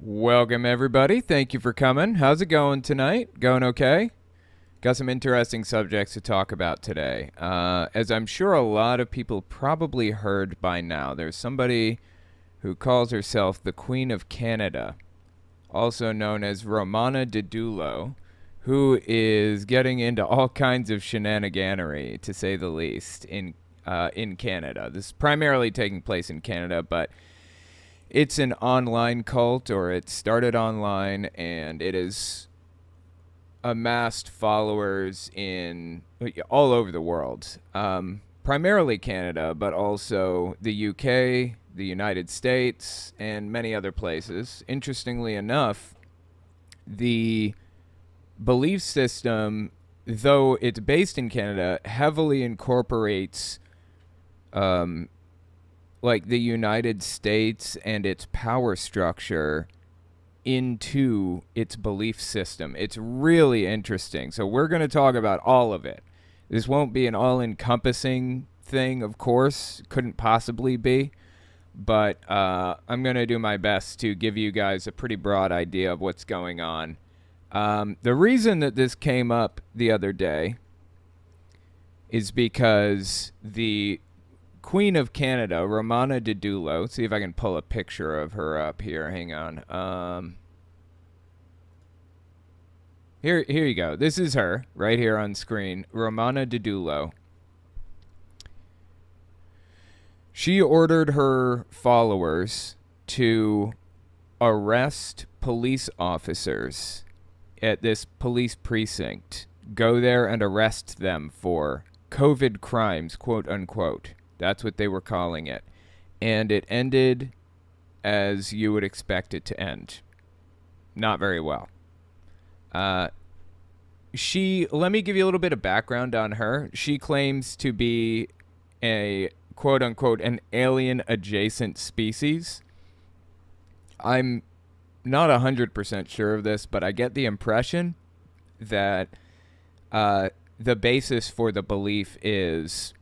Welcome, everybody. Thank you for coming. How's it going tonight? Going okay? Got some interesting subjects to talk about today. As I'm sure a lot of people probably heard by now, there's somebody who calls herself the Queen of Canada, also known as Romana Didulo, who is getting into all kinds of shenaniganery, to say the least, in Canada. This is primarily taking place in Canada, but it's an online cult, or it started online, and it has amassed followers in all over the world. Primarily Canada, but also the UK, the United States, and many other places. Interestingly enough, the belief system, though it's based in Canada, heavily incorporates like the United States and its power structure into its belief system. It's really interesting. So we're going to talk about all of it. This won't be an all-encompassing thing, of course. Couldn't possibly be. But I'm going to do my best to give you guys a pretty broad idea of what's going on. The reason that this came up the other day is because the Queen of Canada, Romana Didulo. See if I can pull a picture of her up here. Hang on. Here you go. This is her right here on screen. Romana Didulo. She ordered her followers to arrest police officers at this police precinct. Go there and arrest them for COVID crimes, quote unquote. That's what they were calling it. And it ended as you would expect it to end. Not very well. Let me give you a little bit of background on her. She claims to be a, quote unquote, an alien adjacent species. I'm not 100% sure of this, but I get the impression that the basis for the belief is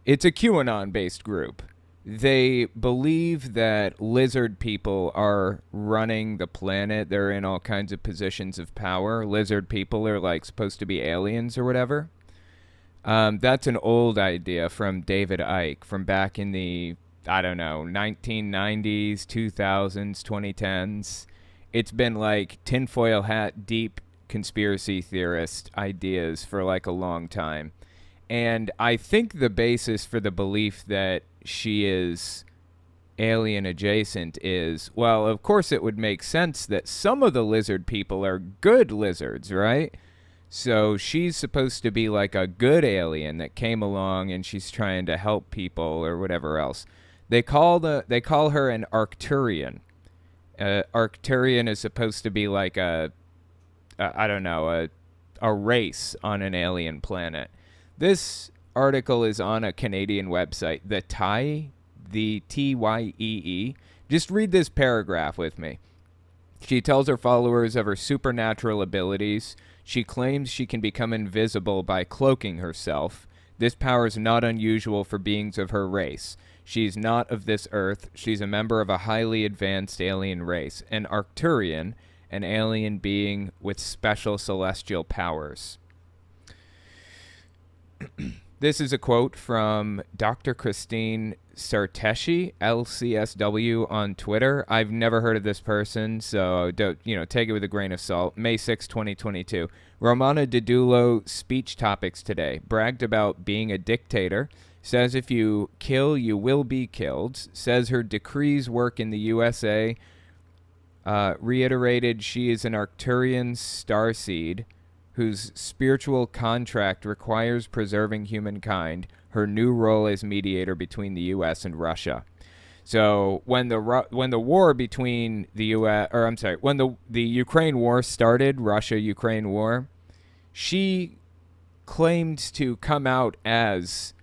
it's a QAnon-based group. They believe that lizard people are running the planet. They're in all kinds of positions of power. Lizard people are like supposed to be aliens or whatever. That's an old idea from David Icke from back in the, 1990s, 2000s, 2010s. It's been like tinfoil hat deep conspiracy theorist ideas for like a long time. And I think the basis for the belief that she is alien adjacent is, well, of course it would make sense that some of the lizard people are good lizards, right? So she's supposed to be like a good alien that came along and she's trying to help people or whatever else. They call her an Arcturian. Arcturian is supposed to be like a race on an alien planet. This article is on a Canadian website, the Tyee. Just read this paragraph with me. She tells her followers of her supernatural abilities. She claims she can become invisible by cloaking herself. This power is not unusual for beings of her race. She's not of this earth. She's a member of a highly advanced alien race, an Arcturian, an alien being with special celestial powers. This is a quote from Dr. Christine Sarteshi, LCSW, on Twitter. I've never heard of this person, so don't, take it with a grain of salt. May 6, 2022. Romana Didulo speech topics today. Bragged about being a dictator. Says if you kill, you will be killed. Says her decrees work in the USA. Reiterated she is an Arcturian starseed whose spiritual contract requires preserving humankind. Her new role as mediator between the U.S. and Russia. So when the war between the U.S. when the Ukraine war started, Russia-Ukraine war, she claimed to come out as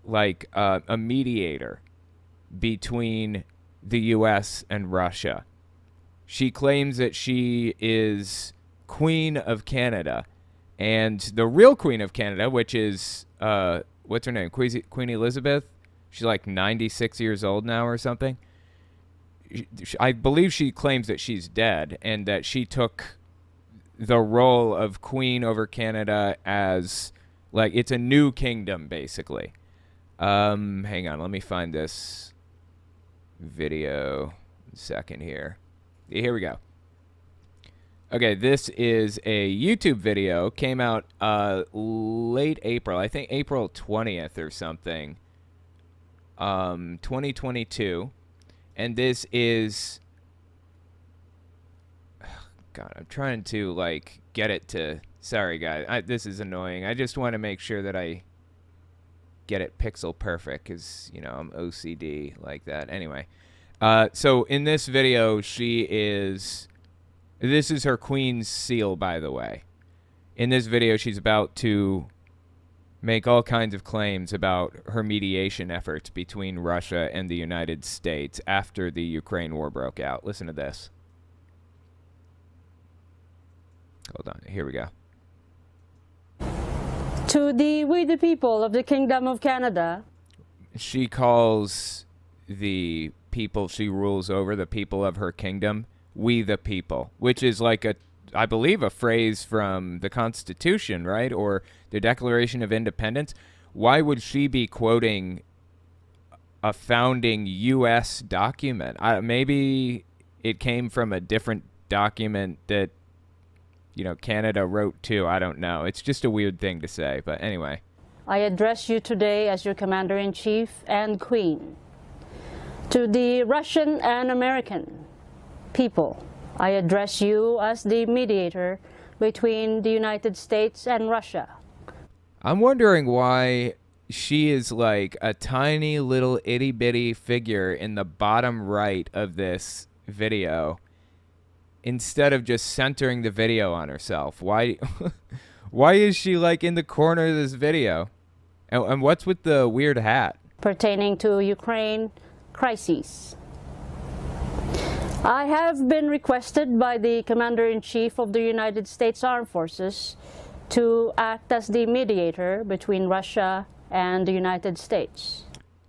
like a mediator between the U.S. and Russia. She claims that she is Queen of Canada, and the real Queen of Canada, which is what's her name, Queen Elizabeth. She's like 96 years old now or something. I believe she claims that she's dead and that she took the role of queen over Canada as like it's a new kingdom basically. Hang on, let me find this video a second here. Here we go. Okay, this is a YouTube video, came out late April, I think April 20th or something, 2022, and this is, God, I'm trying to, like, get it to, sorry guys, this is annoying, I just want to make sure that I get it pixel perfect, because, you know, I'm OCD like that. Anyway, so in this video, this is her queen's seal, by the way. In this video, she's about to make all kinds of claims about her mediation efforts between Russia and the United States after the Ukraine war broke out. Listen to this. Hold on. Here we go. We the people of the Kingdom of Canada. She calls the people she rules over, the people of her kingdom, we the people, which is like I believe a phrase from the Constitution, right? Or the Declaration of Independence. Why would she be quoting a founding U.S. document? Maybe it came from a different document that, you know, Canada wrote too. I don't know. It's just a weird thing to say. But anyway. I address you today as your Commander-in-Chief and Queen. To the Russian and American people, I address you as the mediator between the United States and Russia. I'm wondering why she is like a tiny little itty-bitty figure in the bottom right of this video instead of just centering the video on herself. Why is she like in the corner of this video? And what's with the weird hat? Pertaining to Ukraine crises. I have been requested by the Commander-in-Chief of the United States Armed Forces to act as the mediator between Russia and the United States.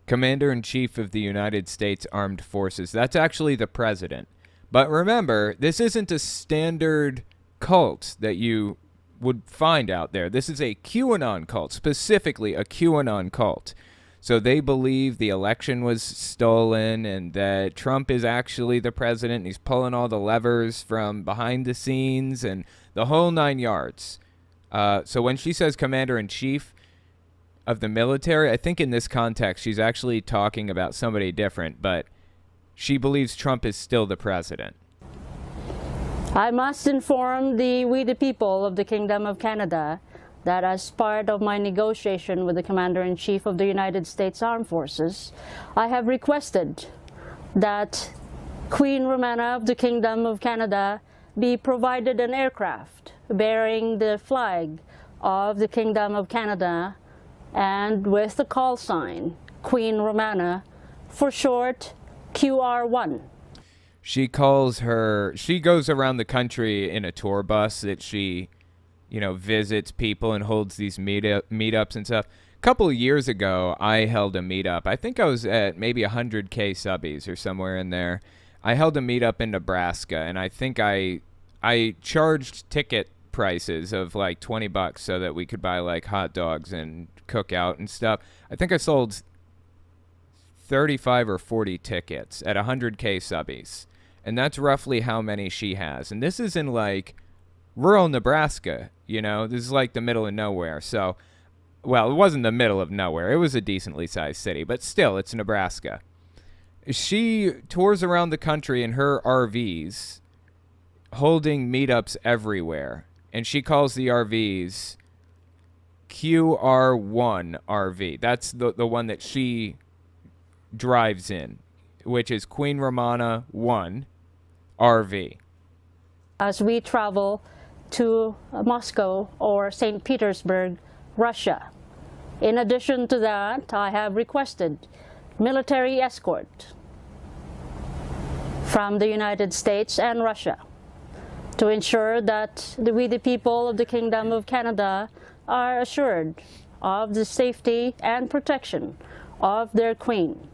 Commander-in-Chief of the United States Armed Forces. That's actually the president. But remember, this isn't a standard cult that you would find out there. This is a QAnon cult, specifically a QAnon cult. So they believe the election was stolen and that Trump is actually the president and he's pulling all the levers from behind the scenes and the whole 9 yards. So when she says commander-in-chief of the military, I think in this context she's actually talking about somebody different, but she believes Trump is still the president. I must inform we the people of the Kingdom of Canada that as part of my negotiation with the Commander-in-Chief of the United States Armed Forces, I have requested that Queen Romana of the Kingdom of Canada be provided an aircraft bearing the flag of the Kingdom of Canada and with the call sign Queen Romana, for short QR1. She goes around the country in a tour bus that she, you know, visits people and holds these meetups and stuff. A couple of years ago, I held a meetup. I think I was at maybe 100K subbies or somewhere in there. I held a meetup in Nebraska, and I think I charged ticket prices of like $20 so that we could buy like hot dogs and cook out and stuff. I think I sold 35 or 40 tickets at 100K subbies. And that's roughly how many she has. And this is in like rural Nebraska, you know, this is like the middle of nowhere. So, well, it wasn't the middle of nowhere. It was a decently sized city, but still, it's Nebraska. She tours around the country in her RVs, holding meetups everywhere. And she calls the RVs QR1 RV. That's the one that she drives in, which is Queen Romana 1 RV. As we travel to Moscow or St. Petersburg, Russia. In addition to that, I have requested military escort from the United States and Russia to ensure that we, the people of the Kingdom of Canada, are assured of the safety and protection of their queen.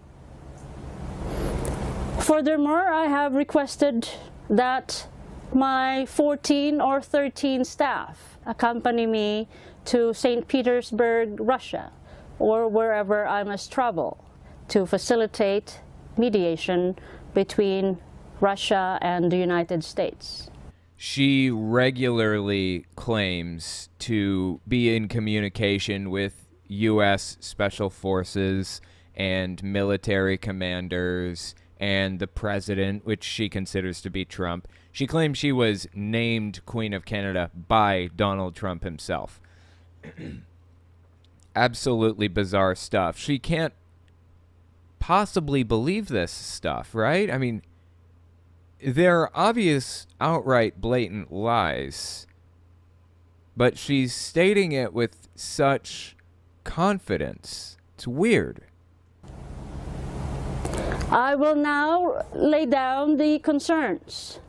Furthermore, I have requested that my 14 or 13 staff accompany me to St. Petersburg, Russia, or wherever I must travel to facilitate mediation between Russia and the United States. She regularly claims to be in communication with U.S. Special Forces and military commanders and the president, which she considers to be Trump. She claims she was named Queen of Canada by Donald Trump himself. Absolutely bizarre stuff. She can't possibly believe this stuff, right? I mean, there are obvious, outright, blatant lies, but she's stating it with such confidence. It's weird. I will now lay down the concerns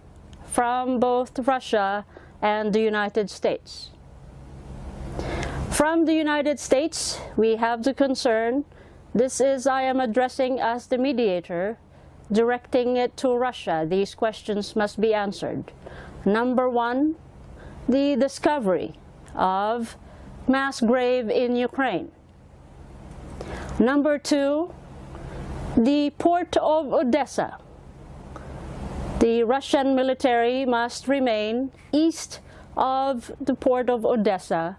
from both Russia and the United States. From the United States, we have the concern. This is, I am addressing as the mediator, directing it to Russia. These questions must be answered. Number one, the discovery of mass grave in Ukraine. Number two, the port of Odessa. The Russian military must remain east of the port of Odessa.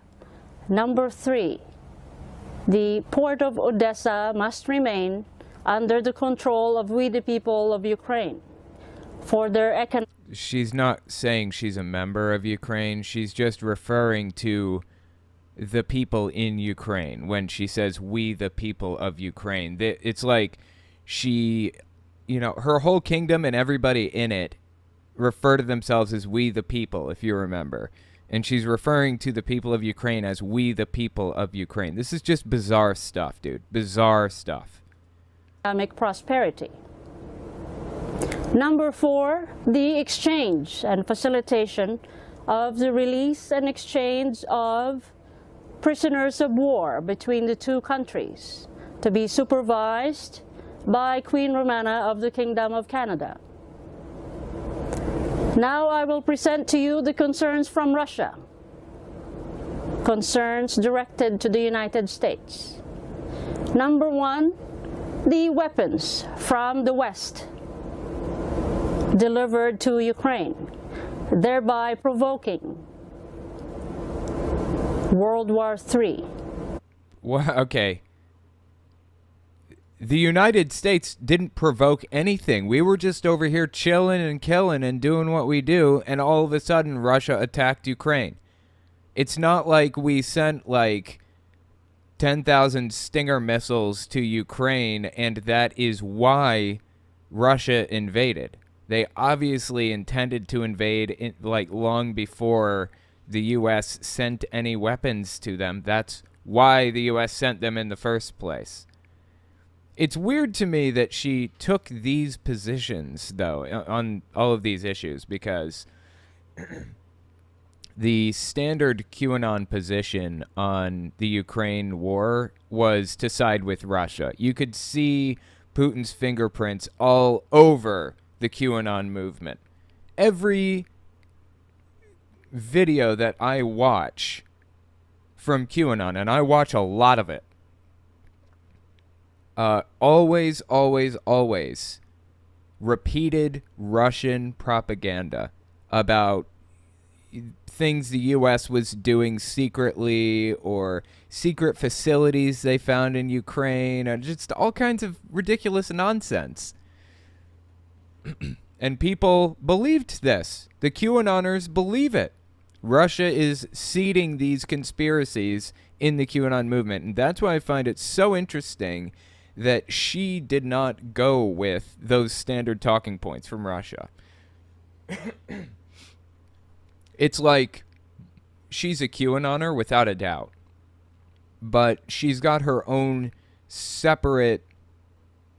Number three, the port of Odessa must remain under the control of we the people of Ukraine for their economic. She's not saying she's a member of Ukraine. She's just referring to the people in Ukraine when she says we the people of Ukraine. It's like she, her whole kingdom and everybody in it refer to themselves as we the people, if you remember. And she's referring to the people of Ukraine as we the people of Ukraine. This is just bizarre stuff, dude. Bizarre stuff. Economic prosperity. Number four, the exchange and facilitation of the release and exchange of prisoners of war between the two countries to be supervised by Queen Romana of the Kingdom of Canada. Now I will present to you the concerns from Russia, concerns directed to the United States. Number one, the weapons from the West delivered to Ukraine, thereby provoking World War III. Well, okay. The United States didn't provoke anything. We were just over here chilling and killing and doing what we do, and all of a sudden Russia attacked Ukraine. It's not like we sent 10,000 Stinger missiles to Ukraine, and that is why Russia invaded. They obviously intended to invade long before the U.S. sent any weapons to them. That's why the U.S. sent them in the first place. It's weird to me that she took these positions, though, on all of these issues, because the standard QAnon position on the Ukraine war was to side with Russia. You could see Putin's fingerprints all over the QAnon movement. Every video that I watch from QAnon, and I watch a lot of it, always repeated Russian propaganda about things the U.S. was doing secretly, or secret facilities they found in Ukraine, and just all kinds of ridiculous nonsense. And people believed this. The QAnoners believe it. Russia is seeding these conspiracies in the QAnon movement, and that's why I find it so interesting that she did not go with those standard talking points from Russia. It's like she's a QAnoner without a doubt, but she's got her own separate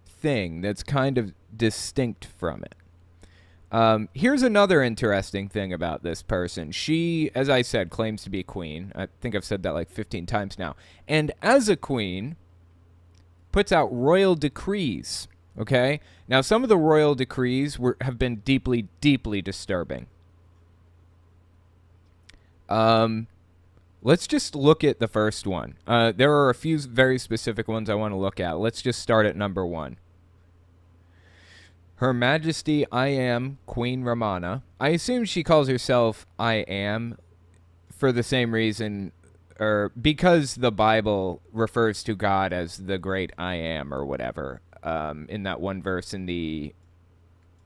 thing that's kind of distinct from it. Here's another interesting thing about this person. She, as I said, claims to be queen. I think I've said that 15 times now. And as a queen, puts out royal decrees Okay? Now, some of the royal decrees have been deeply, deeply disturbing. Let's just look at the first one. There are a few very specific ones I want to look at. Let's just start at number 1. Her Majesty I Am Queen Romana. I assume she calls herself I Am for the same reason, or because the Bible refers to God as the great I Am or whatever, in that one verse in the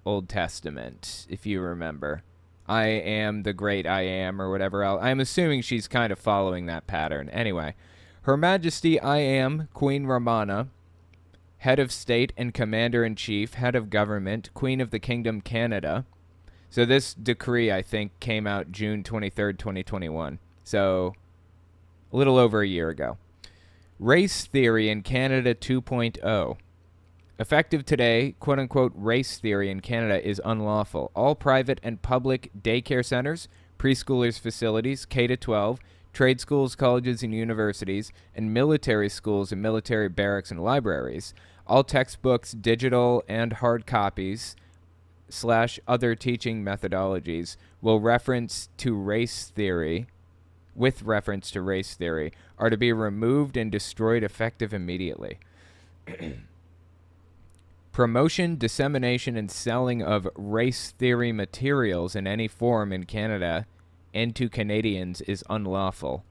Old Testament, if you remember. I am the great I am or whatever else. I'm assuming she's kind of following that pattern. Anyway, Her Majesty I Am Queen Romana, Head of State and Commander-in-Chief, Head of Government, Queen of the Kingdom Canada. So this decree, I think, came out June 23rd, 2021. So a little over a year ago. Race Theory in Canada 2.0. Effective today, quote-unquote, race theory in Canada is unlawful. All private and public daycare centers, preschoolers' facilities, K-12, trade schools, colleges, and universities, and military schools and military barracks and libraries, all textbooks, digital and hard copies, / other teaching methodologies will reference to race theory, with reference to race theory, are to be removed and destroyed effective immediately. Promotion, dissemination, and selling of race theory materials in any form in Canada and to Canadians is unlawful.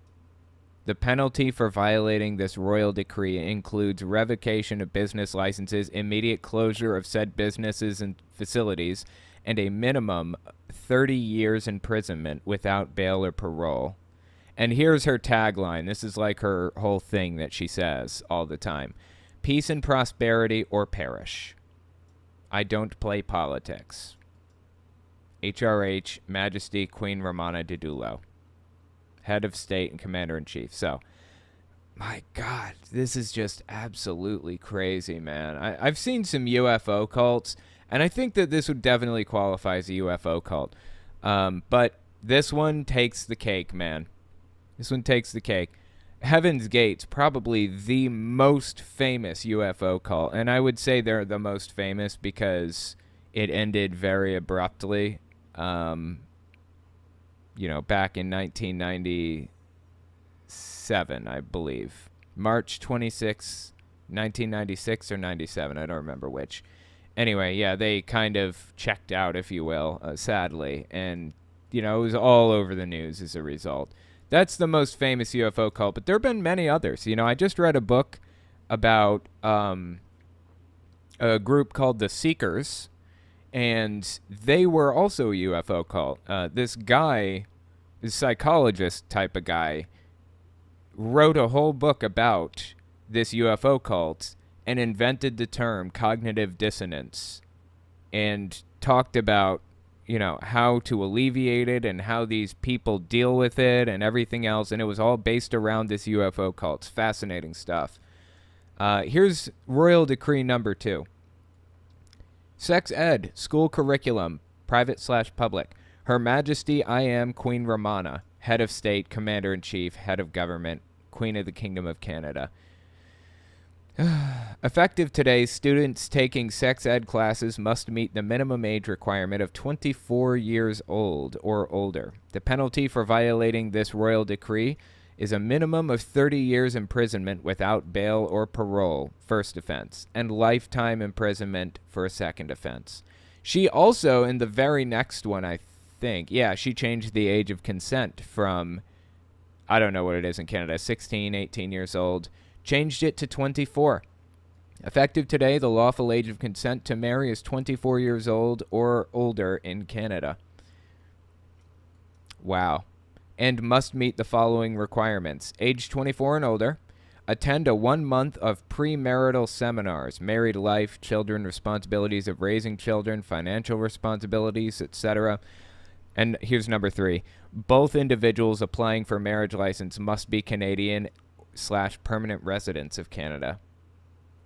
The penalty for violating this royal decree includes revocation of business licenses, immediate closure of said businesses and facilities, and a minimum 30 years imprisonment without bail or parole. And here's her tagline. This is like her whole thing that she says all the time. Peace and prosperity or perish. I don't play politics. HRH, Majesty Queen Romana Didulo, Head of State and Commander-in-Chief. So, my God, this is just absolutely crazy, man. I've seen some UFO cults, and I think that this would definitely qualify as a UFO cult. But this one takes the cake, man. This one takes the cake. Heaven's Gate's probably the most famous UFO cult, and I would say they're the most famous because it ended very abruptly, back in 1997, I believe. March 26, 1996 or 97, I don't remember which. Anyway, yeah, they kind of checked out, if you will, sadly, and, it was all over the news as a result. That's the most famous UFO cult, but there have been many others. I just read a book about a group called the Seekers, and they were also a UFO cult. This guy, this psychologist type of guy, wrote a whole book about this UFO cult and invented the term cognitive dissonance and talked about how to alleviate it and how these people deal with it and everything else. And it was all based around this UFO cult. It's fascinating stuff. Here's Royal Decree number 2. Sex Ed, School Curriculum, Private / Public. Her Majesty I Am Queen Romana, Head of State, Commander-in-Chief, Head of Government, Queen of the Kingdom of Canada. Effective today, students taking sex ed classes must meet the minimum age requirement of 24 years old or older. The penalty for violating this royal decree is a minimum of 30 years imprisonment without bail or parole, first offense, and lifetime imprisonment for a second offense. She also, in the very next one, I think, she changed the age of consent from, I don't know what it is in Canada, 16, 18 years old, changed it to 24. Effective today, the lawful age of consent to marry is 24 years old or older in Canada. Wow. And must meet the following requirements. Age 24 and older. Attend a 1 month of premarital seminars, married life, children, responsibilities of raising children, financial responsibilities, etc. And here's number 3. Both individuals applying for marriage license must be Canadian / permanent residents of Canada.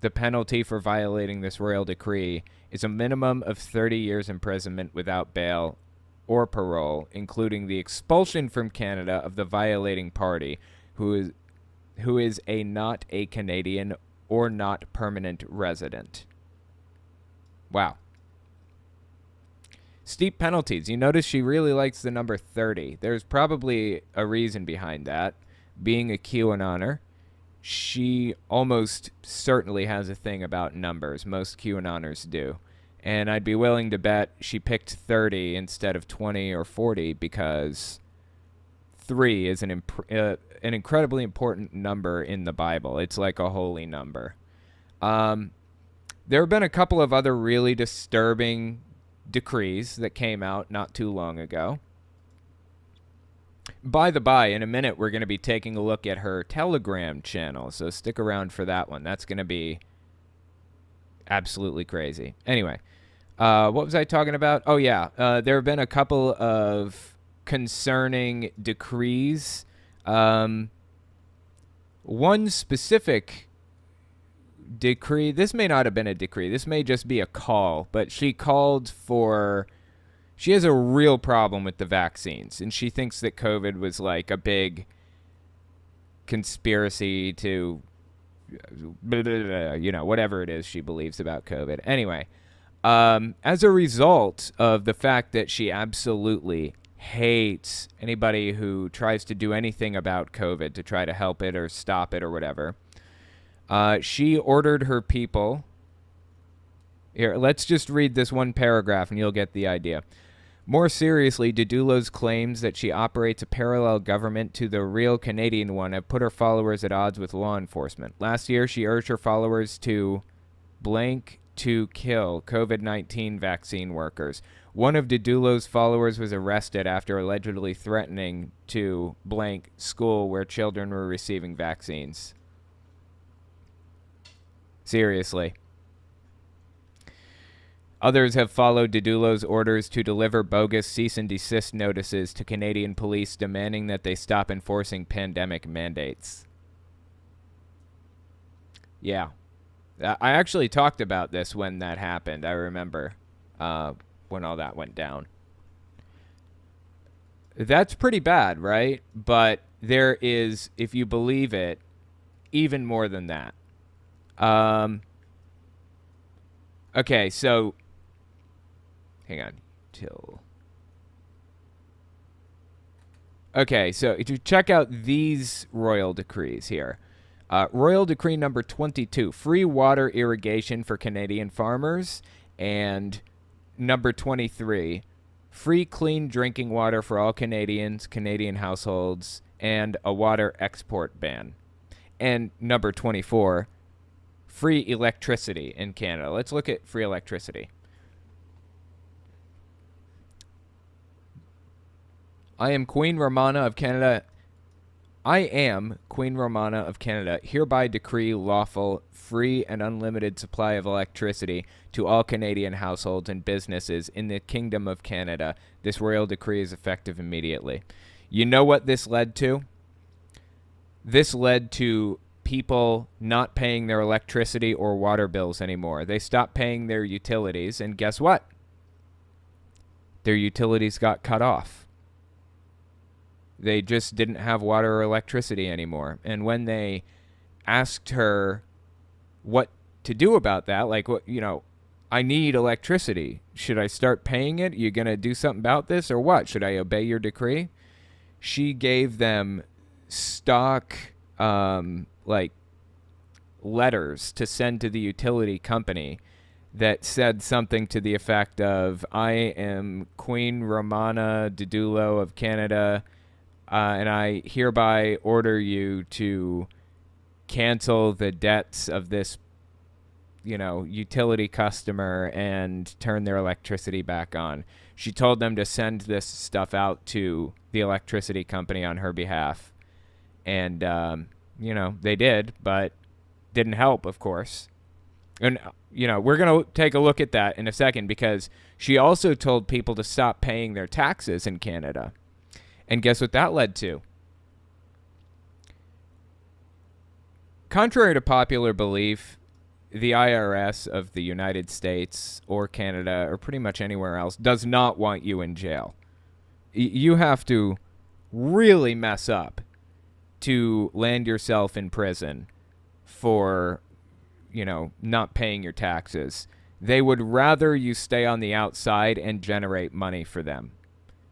The penalty for violating this royal decree is a minimum of 30 years imprisonment without bail or parole, including the expulsion from Canada of the violating party who is not a Canadian or not permanent resident. Wow. Steep penalties. You notice she really likes the number 30. There's probably a reason behind that. Being a QAnoner, she almost certainly has a thing about numbers. Most QAnoners do. And I'd be willing to bet she picked 30 instead of 20 or 40 because 3 is an incredibly important number in the Bible. It's like a holy number. There have been a couple of other really disturbing decrees that came out not too long ago. By the by, in a minute, we're going to be taking a look at her Telegram channel, so stick around for that one. That's going to be absolutely crazy. Anyway, what was I talking about? Oh, yeah. There have been a couple of concerning decrees. One specific decree, this may not have been a decree, this may just be a call, but she has a real problem with the vaccines, and she thinks that COVID was like a big conspiracy to blah, blah, blah, whatever it is she believes about COVID. Anyway, as a result of the fact that she absolutely hates anybody who tries to do anything about COVID to try to help it or stop it or whatever, she ordered her people. Here, let's just read this one paragraph and you'll get the idea. More seriously, Didulo's claims that she operates a parallel government to the real Canadian one have put her followers at odds with law enforcement. Last year, she urged her followers to blank to kill COVID-19 vaccine workers. One of Didulo's followers was arrested after allegedly threatening to blank school where children were receiving vaccines. Seriously. Others have followed Didulo's orders to deliver bogus cease and desist notices to Canadian police demanding that they stop enforcing pandemic mandates. Yeah. I actually talked about this when that happened. I remember when all that went down. That's pretty bad, right? But there is, if you believe it, even more than that. Okay, so hang on. Okay, so to check out these royal decrees here. Royal Decree number 22, free water irrigation for Canadian farmers. And number 23, free clean drinking water for all Canadians, Canadian households, and a water export ban. And number 24, free electricity in Canada. Let's look at free electricity. I am Queen Romana of Canada, hereby decree lawful, free, and unlimited supply of electricity to all Canadian households and businesses in the Kingdom of Canada. This royal decree is effective immediately. You know what this led to? This led to people not paying their electricity or water bills anymore. They stopped paying their utilities, and guess what? Their utilities got cut off. They just didn't have water or electricity anymore. And when they asked her what to do about that, like, what, I need electricity. Should I start paying it? You going to do something about this or what? Should I obey your decree? She gave them stock, letters to send to the utility company that said something to the effect of, I am Queen Romana Didulo of Canada, and I hereby order you to cancel the debts of this, utility customer and turn their electricity back on. She told them to send this stuff out to the electricity company on her behalf. And, they did, but didn't help, of course. And, we're going to take a look at that in a second because she also told people to stop paying their taxes in Canada. And guess what that led to? Contrary to popular belief, the IRS of the United States or Canada or pretty much anywhere else does not want you in jail. You have to really mess up to land yourself in prison for, not paying your taxes. They would rather you stay on the outside and generate money for them.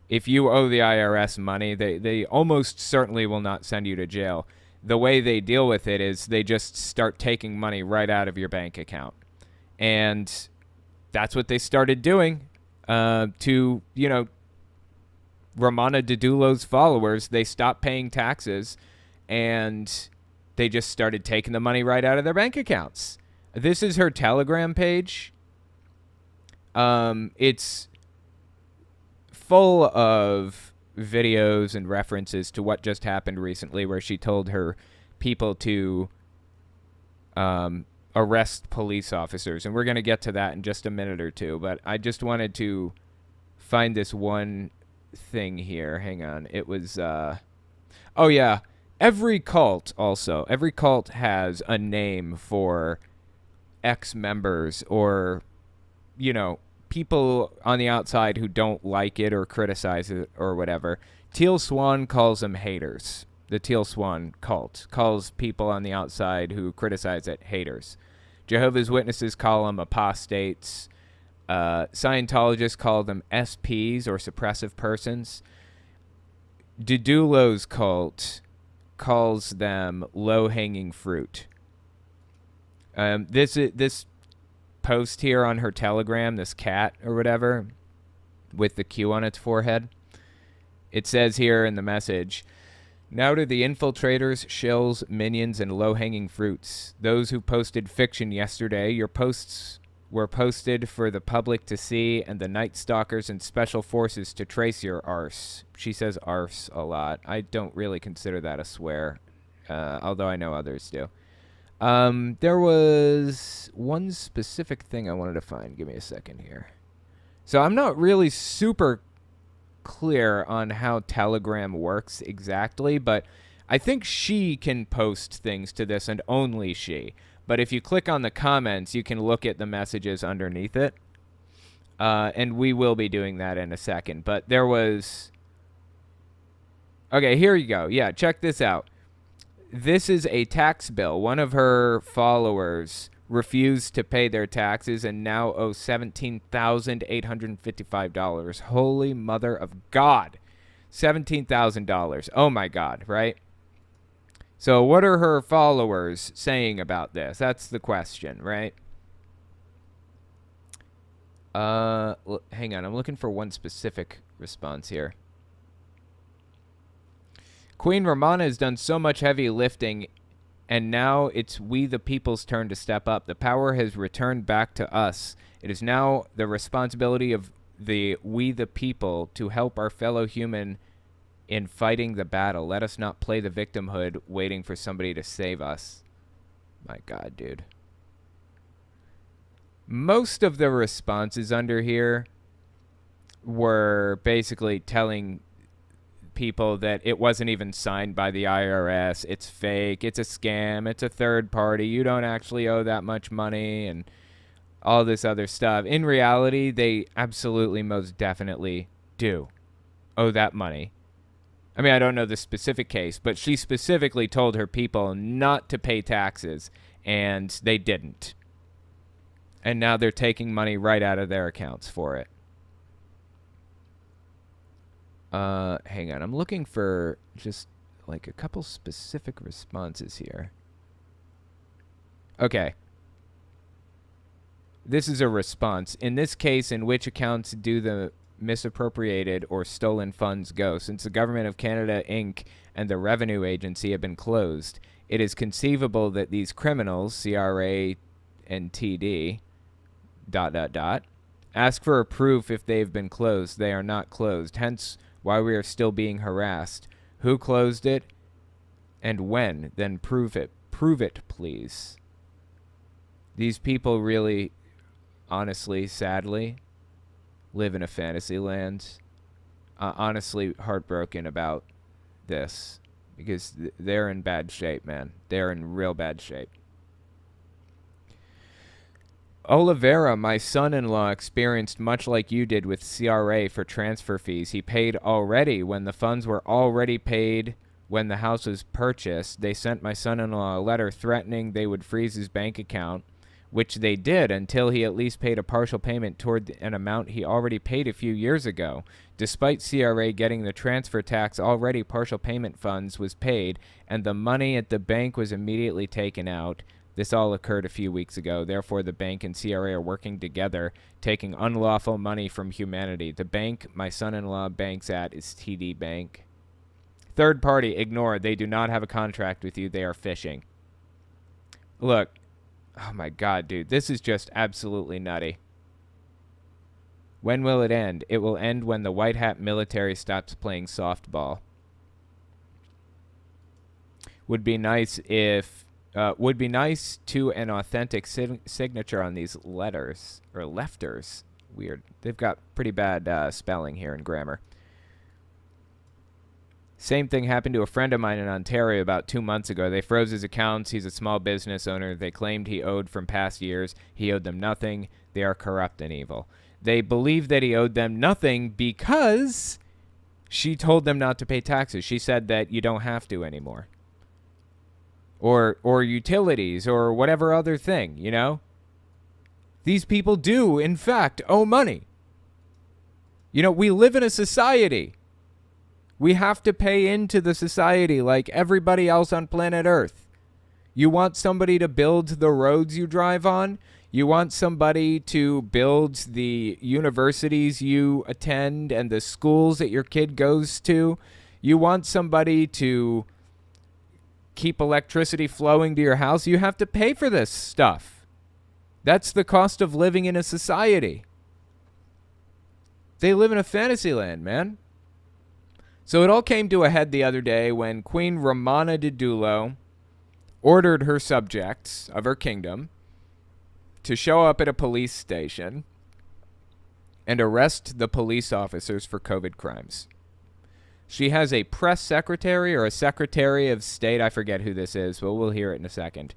If you owe the IRS money, they almost certainly will not send you to jail. The way they deal with it is they just start taking money right out of your bank account. And that's what they started doing to, Romana Didulo's followers. They stopped paying taxes and they just started taking the money right out of their bank accounts. This is her Telegram page. It's full of videos and references to what just happened recently, where she told her people to arrest police officers. And we're going to get to that in just a minute or two. But I just wanted to find this one thing here. Hang on. It was, oh yeah. Every cult has a name for ex-members or, people on the outside who don't like it or criticize it or whatever. Teal Swan calls them haters. The Teal Swan cult calls people on the outside who criticize it haters. Jehovah's Witnesses call them apostates. Scientologists call them SPs or suppressive persons. Didulo's cult calls them low-hanging fruit. This post here on her Telegram, this cat or whatever, with the Q on its forehead, it says here in the message, "Now to the infiltrators, shills, minions, and low-hanging fruits. Those who posted fiction yesterday, your posts were posted for the public to see and the Night Stalkers and Special Forces to trace your arse." She says arse a lot. I don't really consider that a swear, although I know others do. There was one specific thing I wanted to find. Give me a second here. So I'm not really super clear on how Telegram works exactly, but I think she can post things to this, and only she. But if you click on the comments, you can look at the messages underneath it. And we will be doing that in a second. But there was... Okay, here you go. Yeah, check this out. This is a tax bill. One of her followers refused to pay their taxes and now owe $17,855. Holy mother of God. $17,000. Oh my God, right? So what are her followers saying about this? That's the question, right? Hang on. I'm looking for one specific response here. Queen Romana has done so much heavy lifting, and now it's we the people's turn to step up. The power has returned back to us. It is now the responsibility of we the people to help our fellow human in fighting the battle. Let us not play the victimhood waiting for somebody to save us. My God, dude. Most of the responses under here were basically telling people that it wasn't even signed by the IRS. It's fake. It's a scam. It's a third party. You don't actually owe that much money and all this other stuff. In reality, they absolutely most definitely do owe that money. I mean, I don't know the specific case, but she specifically told her people not to pay taxes, and they didn't. And now they're taking money right out of their accounts for it. Hang on. I'm looking for just like a couple specific responses here. Okay. This is a response. In this case, in which accounts do the misappropriated or stolen funds go? Since the Government of Canada, Inc. and the Revenue Agency have been closed, it is conceivable that these criminals, CRA and TD, ... ask for a proof if they've been closed. They are not closed. Hence, why we are still being harassed. Who closed it and when? Then prove it. Prove it, please. These people really, honestly, sadly, live in a fantasy land. Honestly, heartbroken about this because they're in bad shape, man. They're in real bad shape. Oliveira, my son-in-law, experienced much like you did with CRA for transfer fees. He paid already when the funds were already paid when the house was purchased. They sent my son-in-law a letter threatening they would freeze his bank account. which they did until he at least paid a partial payment toward an amount he already paid a few years ago. Despite CRA getting the transfer tax, already partial payment funds was paid, and the money at the bank was immediately taken out. This all occurred a few weeks ago. Therefore, the bank and CRA are working together, taking unlawful money from humanity. The bank my son-in-law banks at is TD Bank. Third party, ignore. They do not have a contract with you. They are fishing. Look. Oh my God, dude. This is just absolutely nutty. When will it end? It will end when the white hat military stops playing softball. Would be nice to an authentic signature on these letters or lefters. Weird. They've got pretty bad spelling here and grammar. Same thing happened to a friend of mine in Ontario about 2 months ago. They froze his accounts. He's a small business owner. They claimed he owed from past years. He owed them nothing. They are corrupt and evil. They believe that he owed them nothing because she told them not to pay taxes. She said that you don't have to anymore. Or utilities or whatever other thing, you know? These people do, in fact, owe money. You know, we live in a society. We have to pay into the society like everybody else on planet Earth. You want somebody to build the roads you drive on? You want somebody to build the universities you attend and the schools that your kid goes to? You want somebody to keep electricity flowing to your house? You have to pay for this stuff. That's the cost of living in a society. They live in a fantasy land, man. So it all came to a head the other day when Queen Romana Didulo ordered her subjects of her kingdom to show up at a police station and arrest the police officers for COVID crimes. She has a press secretary or a secretary of state, I forget who this is, but we'll hear it in a second,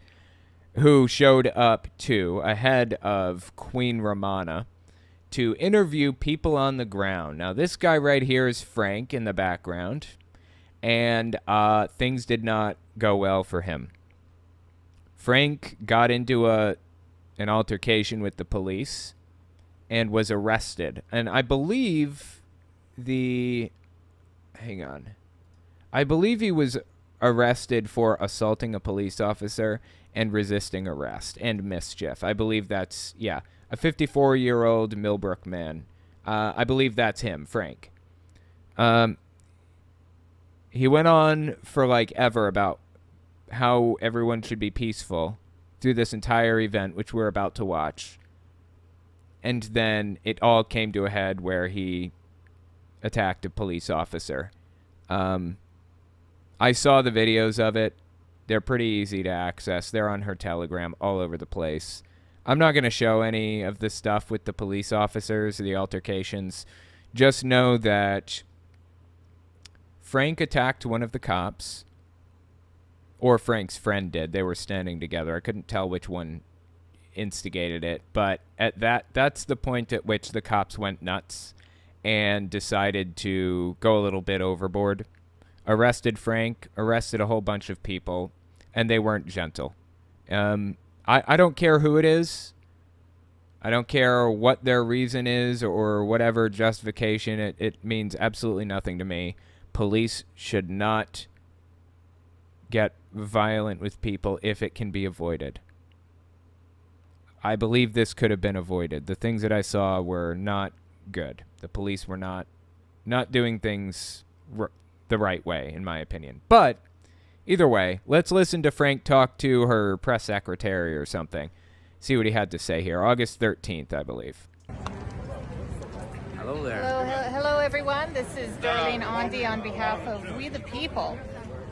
who showed up too, ahead of Queen Romana, to interview people on the ground. Now, this guy right here is Frank in the background, and things did not go well for him. Frank got into an altercation with the police and was arrested. And I believe I believe he was arrested for assaulting a police officer and resisting arrest and mischief. I believe that's, yeah, a 54-year-old Millbrook man. I believe that's him, Frank. He went on for like ever about how everyone should be peaceful through this entire event, which we're about to watch. And then it all came to a head where he attacked a police officer. I saw the videos of it. They're pretty easy to access. They're on her Telegram all over the place. I'm not going to show any of the stuff with the police officers, the altercations. Just know that Frank attacked one of the cops, or Frank's friend did. They were standing together. I couldn't tell which one instigated it, but that's the point at which the cops went nuts and decided to go a little bit overboard. Arrested Frank, arrested a whole bunch of people, and they weren't gentle. I don't care who it is. I don't care what their reason is or whatever justification. It means absolutely nothing to me. Police should not get violent with people if it can be avoided. I believe this could have been avoided. The things that I saw were not good. The police were not doing things the right way, in my opinion. But either way, let's listen to Frank talk to her press secretary or something. See what he had to say here. August 13th, I believe. Hello there. Hello, everyone. This is Darlene Ondi on behalf of We the People,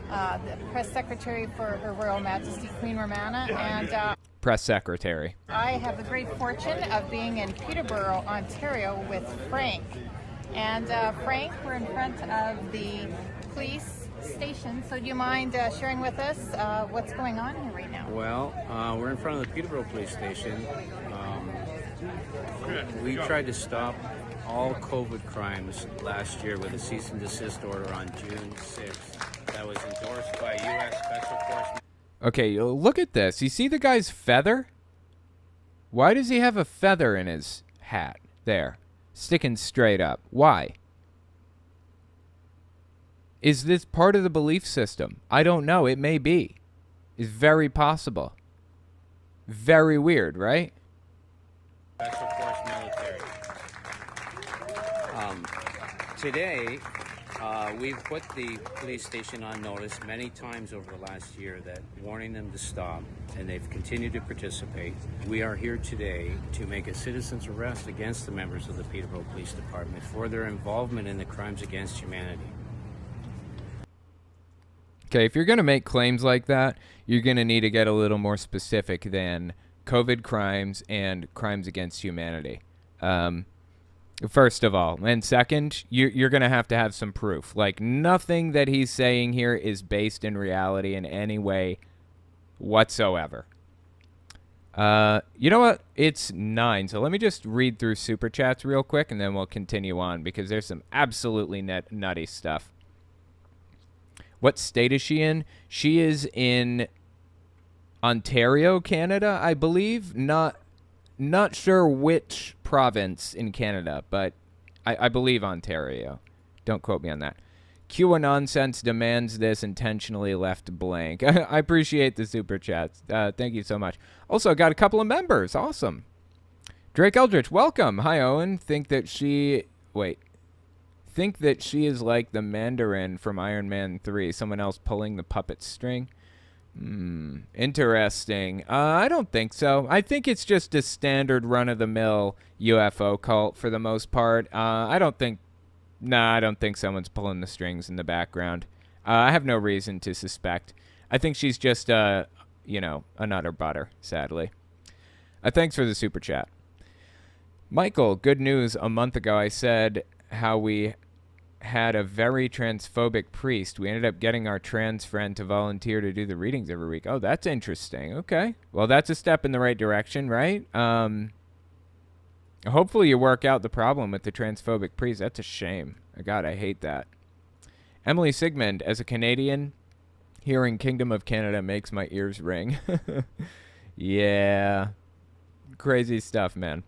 the press secretary for Her Royal Majesty Queen Romana, and press secretary. I have the great fortune of being in Peterborough, Ontario with Frank. And Frank, we're in front of the police station, so do you mind sharing with us what's going on here right now? Well, we're in front of the Peterborough police station. We tried to stop all COVID crimes last year with a cease and desist order on June 6th that was endorsed by U.S. Special Forces. Okay, look at this. You see the guy's feather? Why does he have a feather in his hat there, sticking straight up? Why? Is this part of the belief system? I don't know. It may be. It's very possible. Very weird, right? Special Force military. Today, we've put the police station on notice many times over the last year that warning them to stop, and they've continued to participate. We are here today to make a citizen's arrest against the members of the Peterborough Police Department for their involvement in the crimes against humanity. Okay, if you're going to make claims like that, you're going to need to get a little more specific than COVID crimes and crimes against humanity. First of all. And second, you're going to have some proof. Like, nothing that he's saying here is based in reality in any way whatsoever. You know what? It's 9, so let me just read through Super Chats real quick, and then we'll continue on, because there's some absolutely nutty stuff. What state is she in? She is in Ontario, Canada, I believe. Not sure which province in Canada, but I believe Ontario. Don't quote me on that. QAnonsense demands this, intentionally left blank. I appreciate the super chats. Thank you so much. Also, got a couple of members. Awesome. Drake Eldritch, welcome. Hi, Owen. Think that she is like the Mandarin from Iron Man 3. Someone else pulling the puppet string. Interesting. I don't think so. I think it's just a standard run-of-the-mill UFO cult for the most part. I don't think someone's pulling the strings in the background. I have no reason to suspect. I think she's just, a nutter butter, sadly. Thanks for the super chat. Michael, good news. A month ago I said how we had a very transphobic priest. We ended up getting our trans friend to volunteer to do the readings every week. Oh, that's interesting. Okay. Well, that's a step in the right direction, right? Hopefully you work out the problem with the transphobic priest. That's a shame. God, I hate that. Emily Sigmund, as a Canadian, hearing Kingdom of Canada makes my ears ring. Yeah. Crazy stuff, man.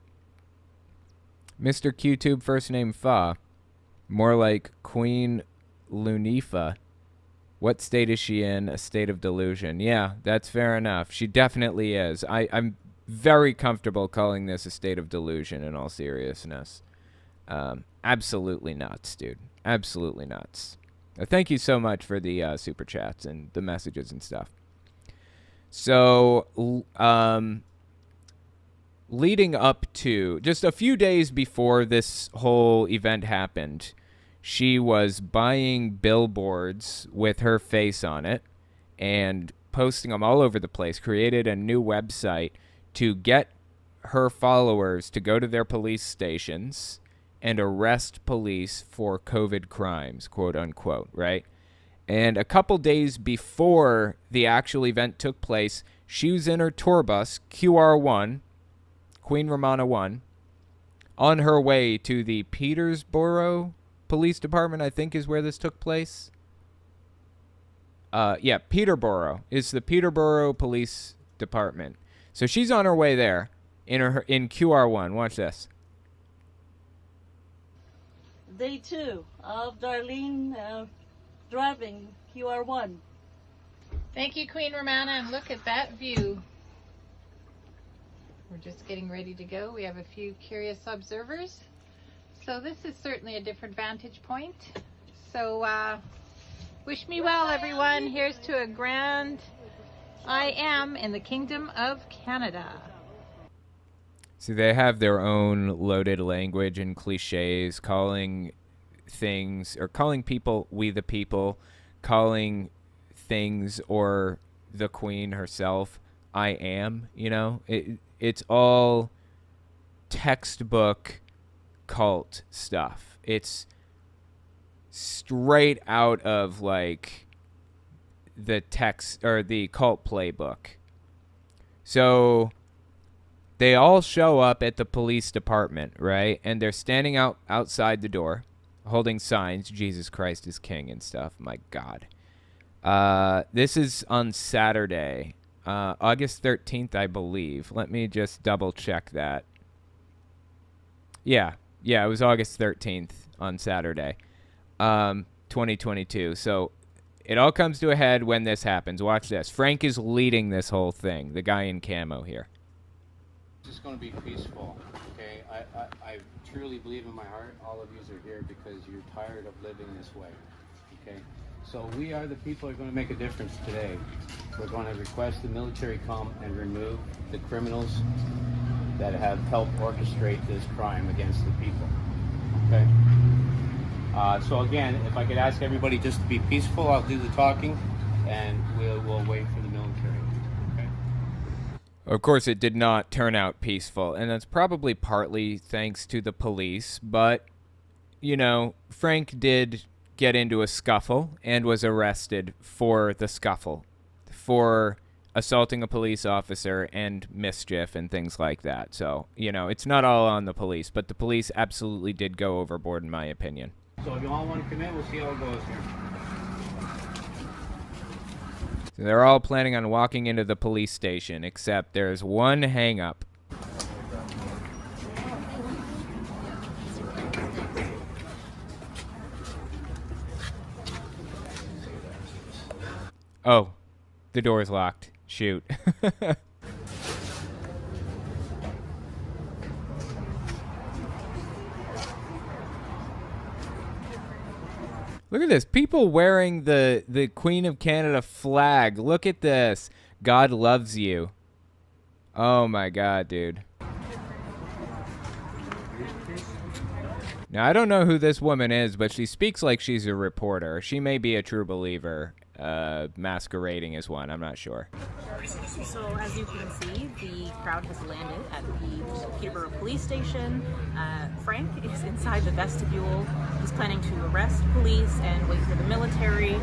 Mr. QTube, first name Fa. More like Queen Lunifa. What state is she in? A state of delusion. Yeah, that's fair enough. She definitely is. I'm very comfortable calling this a state of delusion in all seriousness. Absolutely nuts, dude. Absolutely nuts. Thank you so much for the super chats and the messages and stuff. So, leading up to, just a few days before this whole event happened, she was buying billboards with her face on it and posting them all over the place, created a new website to get her followers to go to their police stations and arrest police for COVID crimes, quote unquote, right? And a couple days before the actual event took place, she was in her tour bus, QR1, Queen Romana 1, on her way to the Peterborough Police Department, I think is where this took place. Yeah, Peterborough is the Peterborough Police Department. So she's on her way there in QR1. Watch this. Day 2 of Darlene driving QR1. Thank you, Queen Romana, and look at that view. We're just getting ready to go. We have a few curious observers. So this is certainly a different vantage point. So wish me well, everyone. Here's to a grand I am in the Kingdom of Canada. See, they have their own loaded language and cliches, calling things, or calling people we the people, calling things or the queen herself I am, It's all textbook cult stuff. It's straight out of like the text or the cult playbook. So they all show up at the police department, right? And they're standing outside the door holding signs, Jesus Christ is King and stuff. My God. This is on Saturday. August 13th, I believe. Let me just double check that. Yeah, it was August 13th on Saturday, 2022. So it all comes to a head when this happens. Watch this. Frank is leading this whole thing, the guy in camo here. It's just going to be peaceful, okay? I truly believe in my heart all of you are here because you're tired of living this way, okay? So we are the people who are going to make a difference today. We're going to request the military come and remove the criminals that have helped orchestrate this crime against the people, okay? So again, if I could ask everybody just to be peaceful, I'll do the talking, and we'll wait for the military, okay? Of course, it did not turn out peaceful, and that's probably partly thanks to the police, but, you know, Frank did get into a scuffle and was arrested for the scuffle, for assaulting a police officer and mischief and things like that. So, you know, it's not all on the police, but the police absolutely did go overboard, in my opinion. So if you all want to come in, we'll see how it goes here. So they're all planning on walking into the police station, except there's one hang-up. Oh, the door's locked. Shoot. Look at this. People wearing the Queen of Canada flag. Look at this. God loves you. Oh my God, dude. Now, I don't know who this woman is, but she speaks like she's a reporter. She may be a true believer, masquerading as one. I'm not sure. So, as you can see, the crowd has landed at the Peterborough police station. Frank is inside the vestibule. He's planning to arrest police and wait for the military.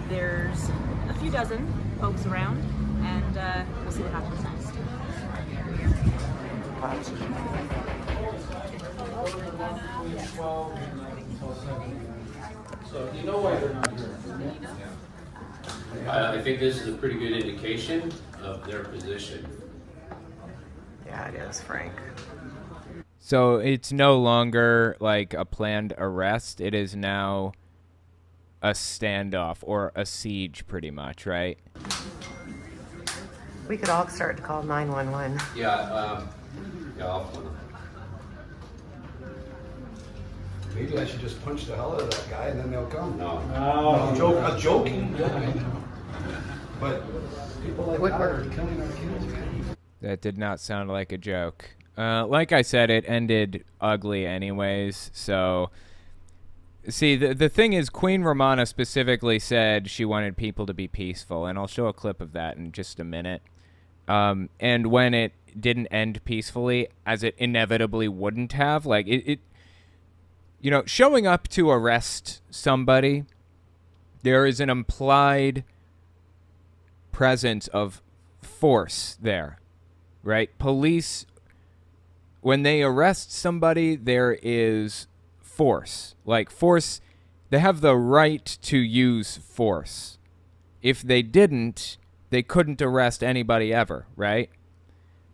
There's a few dozen folks around, and we'll see what happens next. So you know why they're not here? I think this is a pretty good indication of their position. Yeah, it is, Frank. So it's no longer like a planned arrest. It is now a standoff or a siege, pretty much, right? We could all start to call 911. Yeah, I'll Maybe I should just punch the hell out of that guy and then they'll come. No. I'm joking. Yeah, I know. But people like that are killing our kids, man. That did not sound like a joke. Like I said, it ended ugly anyways, so... See, the thing is, Queen Romana specifically said she wanted people to be peaceful, and I'll show a clip of that in just a minute. And when it didn't end peacefully, as it inevitably wouldn't have, like, it you know, showing up to arrest somebody, there is an implied presence of force there, right? Police, when they arrest somebody, there is force. Like, force, they have the right to use force. If they didn't, they couldn't arrest anybody ever, right?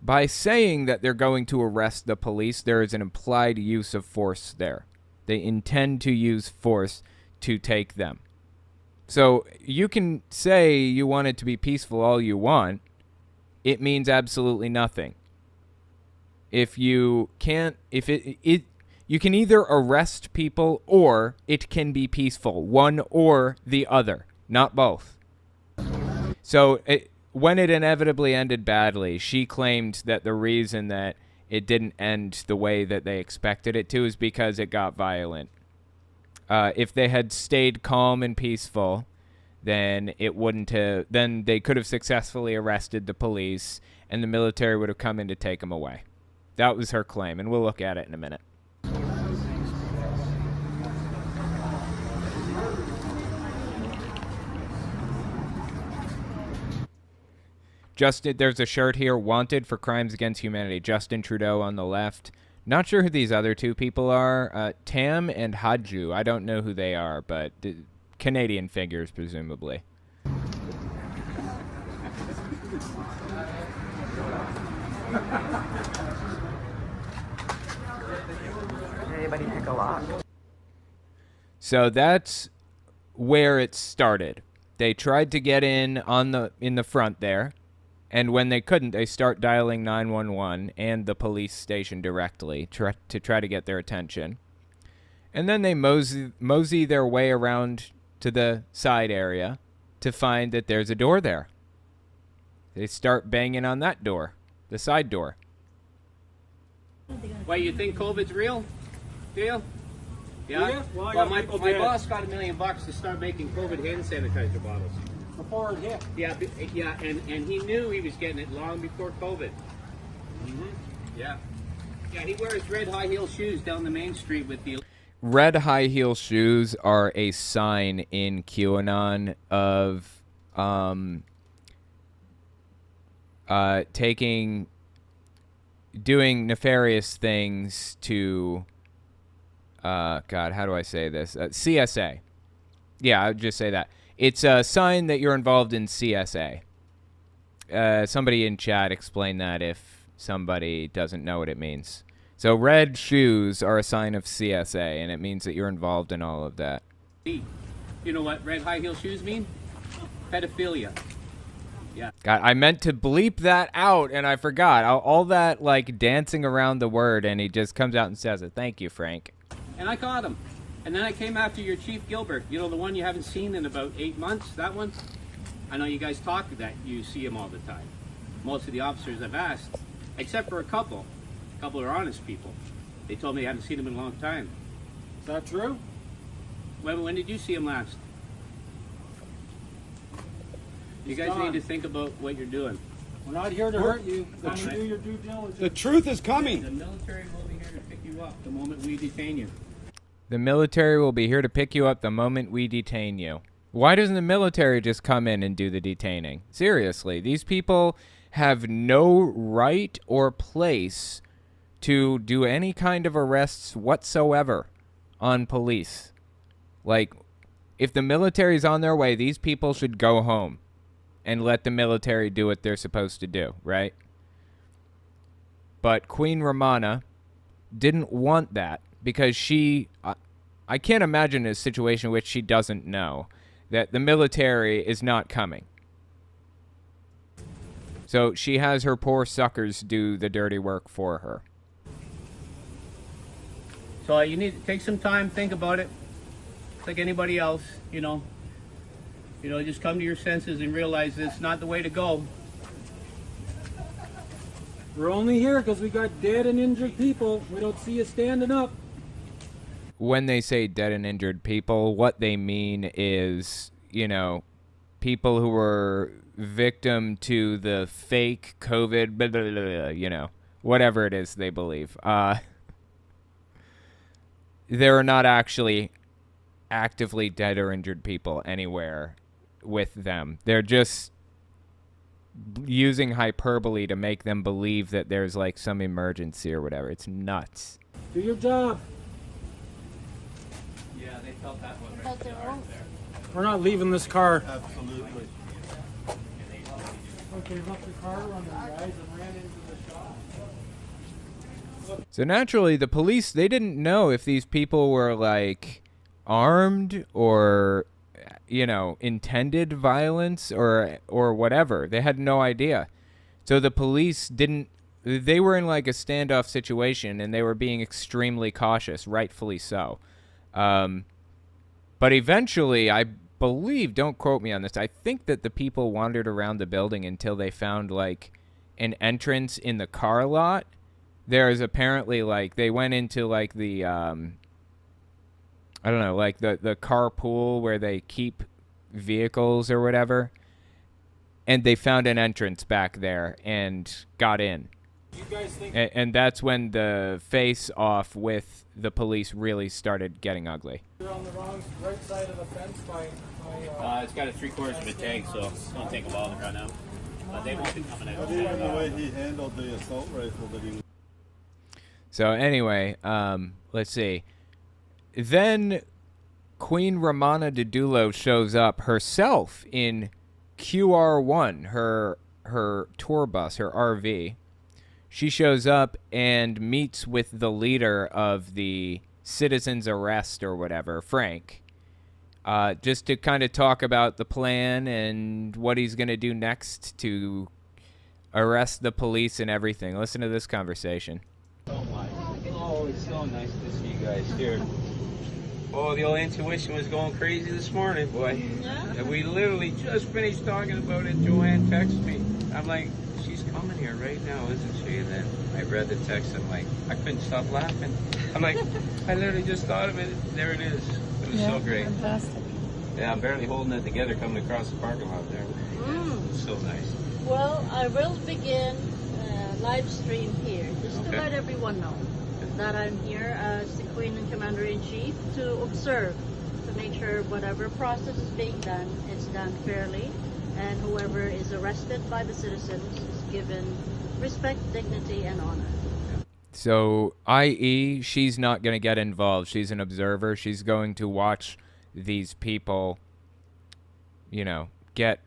By saying that they're going to arrest the police, there is an implied use of force there. They intend to use force to take them. So you can say you want it to be peaceful all you want. It means absolutely nothing. If you can't, you can either arrest people or it can be peaceful. One or the other, not both. So when it inevitably ended badly, she claimed that the reason that it didn't end the way that they expected it to is because it got violent. If they had stayed calm and peaceful, then it wouldn't have. Then they could have successfully arrested the police, and the military would have come in to take them away. That was her claim, and we'll look at it in a minute. There's a shirt here, wanted for crimes against humanity. Justin Trudeau on the left. Not sure who these other two people are. Tam and Hadju. I don't know who they are, but Canadian figures, presumably. Did anybody pick a lock? So that's where it started. They tried to get in the front there, and when they couldn't, they start dialing 911 and the police station directly to try to get their attention. And then they mosey their way around to the side area to find that there's a door there. They start banging on that door, the side door. Why, you think COVID's real? Do you? Yeah? Yeah? Well, my boss got $1 million to start making COVID hand sanitizer bottles. Before it hit. Yeah, and he knew he was getting it long before COVID. Yeah. Yeah, he wears red high heel shoes down the main street with the... Red high heel shoes are a sign in QAnon of doing nefarious things to God, how do I say this? CSA. Yeah, I would just say that. It's a sign that you're involved in CSA. Somebody in chat explain that if somebody doesn't know what it means. So red shoes are a sign of CSA, and it means that you're involved in all of that. You know what red high heel shoes mean? Pedophilia. Yeah. God, I meant to bleep that out, and I forgot. All that, like, dancing around the word, and he just comes out and says it. Thank you, Frank. And I caught him. And then I came after your Chief Gilbert. You know, the one you haven't seen in about 8 months? That one? I know you guys talk that you see him all the time. Most of the officers I've asked, except for a couple. A couple are honest people. They told me they haven't seen him in a long time. Is that true? When did you see him last? You guys need to think about what you're doing. We're not here to hurt you. Come and do your due diligence. The truth is coming. The military will be here to pick you up the moment we detain you. The military will be here to pick you up the moment we detain you. Why doesn't the military just come in and do the detaining? Seriously, these people have no right or place to do any kind of arrests whatsoever on police. Like, if the military's on their way, these people should go home and let the military do what they're supposed to do, right? But Queen Romana didn't want that because I can't imagine a situation in which she doesn't know that the military is not coming. So she has her poor suckers do the dirty work for her. So you need to take some time, think about it. It's like anybody else, you know. Just come to your senses and realize it's not the way to go. We're only here because we got dead and injured people. We don't see you standing up. When they say dead and injured people, what they mean is, people who were victim to the fake COVID, blah, blah, blah, blah, whatever it is they believe. There are not actually actively dead or injured people anywhere with them. They're just using hyperbole to make them believe that there's like some emergency or whatever. It's nuts. Do your job. Yeah, they felt that one. We're not leaving this car. Absolutely. Okay, left the car running, guys, and ran into the shop. So naturally, the police, they didn't know if these people were like armed or, intended violence or whatever. They had no idea. So the police they were in like a standoff situation and they were being extremely cautious, rightfully so. But eventually, I believe, don't quote me on this, I think that the people wandered around the building until they found like an entrance in the car lot. There's apparently like they went into like the I don't know, like the carpool where they keep vehicles or whatever, and they found an entrance back there and got in. You guys think And that's when the face-off with the police really started getting ugly. you're on the right side of the fence by It's got a 3/4 of a tank, so it's going to take a while to run out. But they won't be coming out. Even the way he handled the assault rifle that he... So anyway, let's see. Then Queen Romana Didulo shows up herself in QR1, her her tour bus, her RV. She shows up and meets with the leader of the citizen's arrest or whatever, Frank, just to kind of talk about the plan and what he's going to do next to arrest the police and everything. Listen to this conversation. Oh, it's so nice to see you guys here. Oh, the old intuition was going crazy this morning, boy. Yeah. We literally just finished talking about it. Joanne texted me. I'm like, she's coming here right now, isn't she? And then I read the text. I'm like, I couldn't stop laughing. I'm like, I literally just thought of it. There it is. It was so great. Fantastic. Yeah, I'm barely holding it together coming across the parking lot there. It's so nice. Well, I will begin live stream here, just to let everyone know that I'm here as the Queen and Commander-in-Chief to observe, to make sure whatever process is being done is done fairly, and whoever is arrested by the citizens is given respect, dignity, and honor. So, i.e., she's not going to get involved. She's an observer. She's going to watch these people, get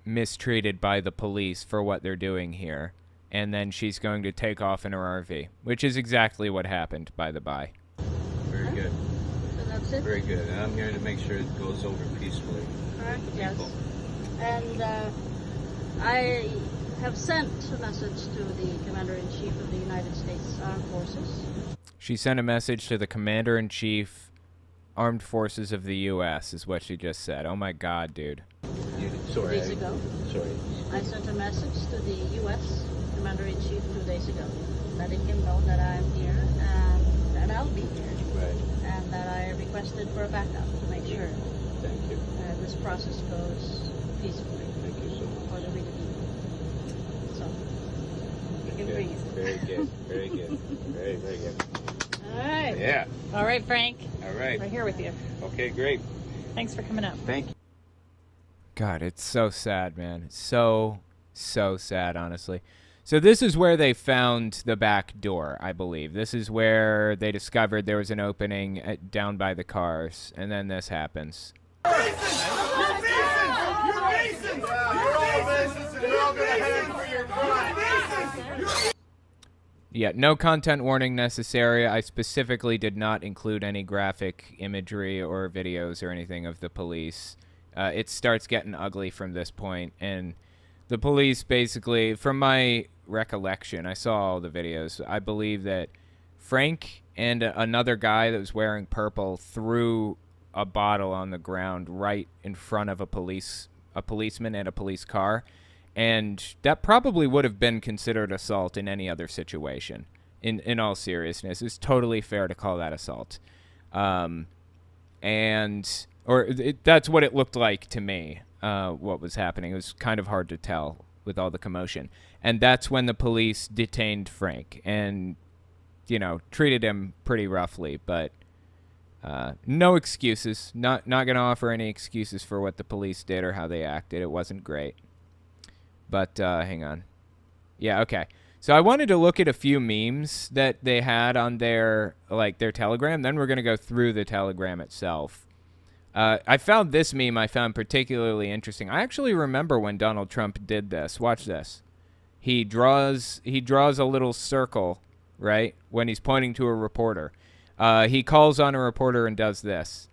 mistreated by the police for what they're doing here. And then she's going to take off in her RV, which is exactly what happened, by the by. Very good. So that's it? Very good. And I'm here to make sure it goes over peacefully. Correct, with the yes. people. And I have sent a message to the Commander-in-Chief of the United States Armed Forces. She sent a message to the Commander-in-Chief Armed Forces of the U.S., is what she just said. Oh my God, dude. Sorry. 2 days ago. Sorry. I sent a message to the U.S. Commander-in-Chief 2 days ago, letting him know that I'm here and that I'll be here. Right. And that I requested for a backup to make sure Thank you. this process goes peacefully Thank you so much. for the real people. So, you can Good. breathe. Very good. Very good. Very, very good. All right. Yeah. All right, Frank. All right. We're here with you. Okay, great. Thanks for coming up. Thank you. God, it's so sad, man. It's so sad, honestly. So this is where they found the back door, I believe. This is where they discovered there was an opening down by the cars, and then this happens. Yeah, no content warning necessary. I specifically did not include any graphic imagery or videos or anything of the police. It starts getting ugly from this point, and the police basically, from my recollection, I saw all the videos, I believe that Frank and another guy that was wearing purple threw a bottle on the ground right in front of a policeman and a police car, and that probably would have been considered assault in any other situation. In all seriousness, it's totally fair to call that assault. That's what it looked like to me, what was happening. It was kind of hard to tell with all the commotion. And that's when the police detained Frank and, treated him pretty roughly. But no excuses. Not going to offer any excuses for what the police did or how they acted. It wasn't great. But hang on. Yeah, okay. So I wanted to look at a few memes that they had on their Telegram. Then we're going to go through the Telegram itself. I found this meme I found particularly interesting. I actually remember when Donald Trump did this. Watch this. He draws a little circle, right, when he's pointing to a reporter. He calls on a reporter and does this.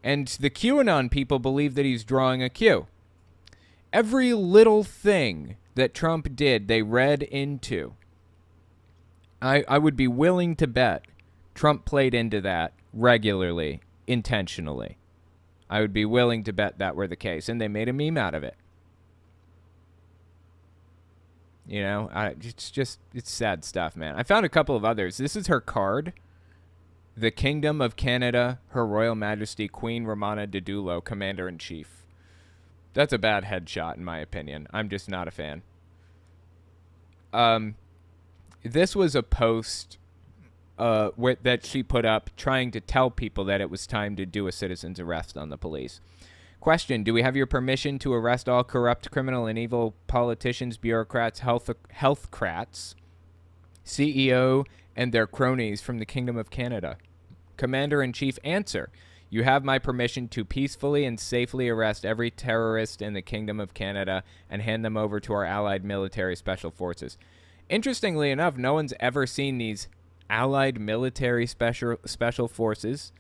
And the QAnon people believe that he's drawing a Q. Every little thing that Trump did, they read into. I would be willing to bet Trump played into that regularly, intentionally. I would be willing to bet that were the case, and they made a meme out of it. It's sad stuff, man. I found a couple of others. This is her card. The Kingdom of Canada, Her Royal Majesty Queen Romana Didulo, Commander-in-Chief. That's a bad headshot, in my opinion. I'm just not a fan. This was a post that she put up trying to tell people that it was time to do a citizen's arrest on the police. Question, do we have your permission to arrest all corrupt, criminal, and evil politicians, bureaucrats, healthcrats, CEO, and their cronies from the Kingdom of Canada? Commander-in-Chief, answer. You have my permission to peacefully and safely arrest every terrorist in the Kingdom of Canada and hand them over to our allied military special forces. Interestingly enough, no one's ever seen these allied military special forces.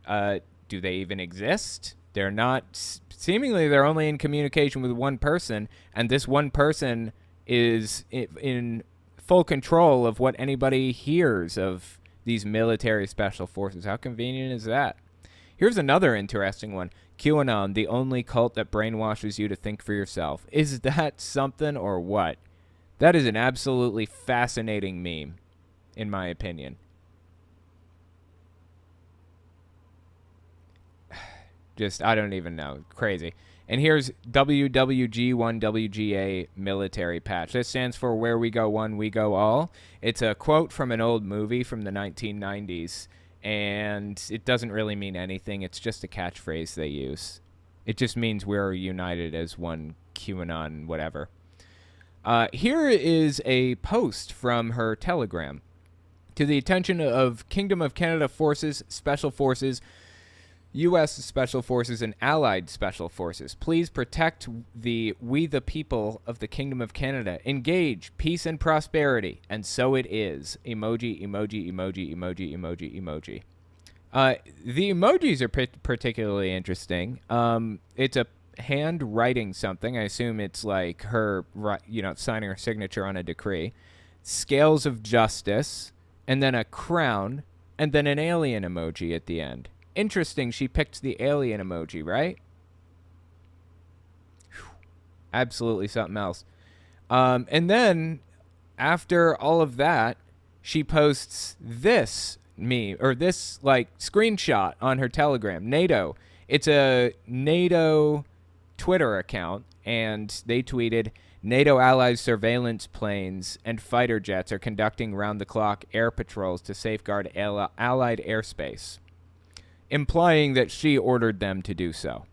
Do they even exist? They're not. Seemingly, they're only in communication with one person, and this one person is in full control of what anybody hears of these military special forces. How convenient is that? Here's another interesting one. QAnon, the only cult that brainwashes you to think for yourself. Is that something or what? That is an absolutely fascinating meme, in my opinion. Just, I don't even know. Crazy. And here's WWG1WGA military patch. This stands for Where We Go One, We Go All. It's a quote from an old movie from the 1990s, and it doesn't really mean anything. It's just a catchphrase they use. It just means we're united as one QAnon whatever. Here is a post from her Telegram. To the attention of Kingdom of Canada forces, special forces, U.S. Special Forces, and Allied Special Forces. Please protect we the people of the Kingdom of Canada. Engage, peace and prosperity. And so it is. Emoji, emoji, emoji, emoji, emoji, emoji. The emojis are particularly interesting. It's a hand writing something. I assume it's like her, signing her signature on a decree. Scales of justice, and then a crown, and then an alien emoji at the end. Interesting, she picked the alien emoji, right? Whew. Absolutely something else. And then, after all of that, she posts this screenshot on her Telegram. NATO. It's a NATO Twitter account, and they tweeted, NATO allies surveillance planes and fighter jets are conducting round-the-clock air patrols to safeguard allied airspace, implying that she ordered them to do so.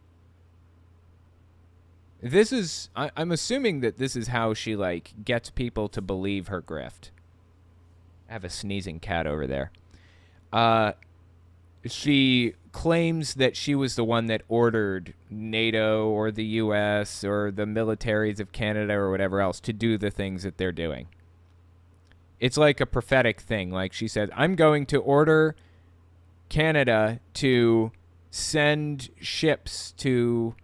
This is, I'm assuming that this is how she, gets people to believe her grift. I have a sneezing cat over there. She claims that she was the one that ordered NATO or the U.S. or the militaries of Canada or whatever else to do the things that they're doing. It's like a prophetic thing. Like she said, I'm going to order Canada to send ships to,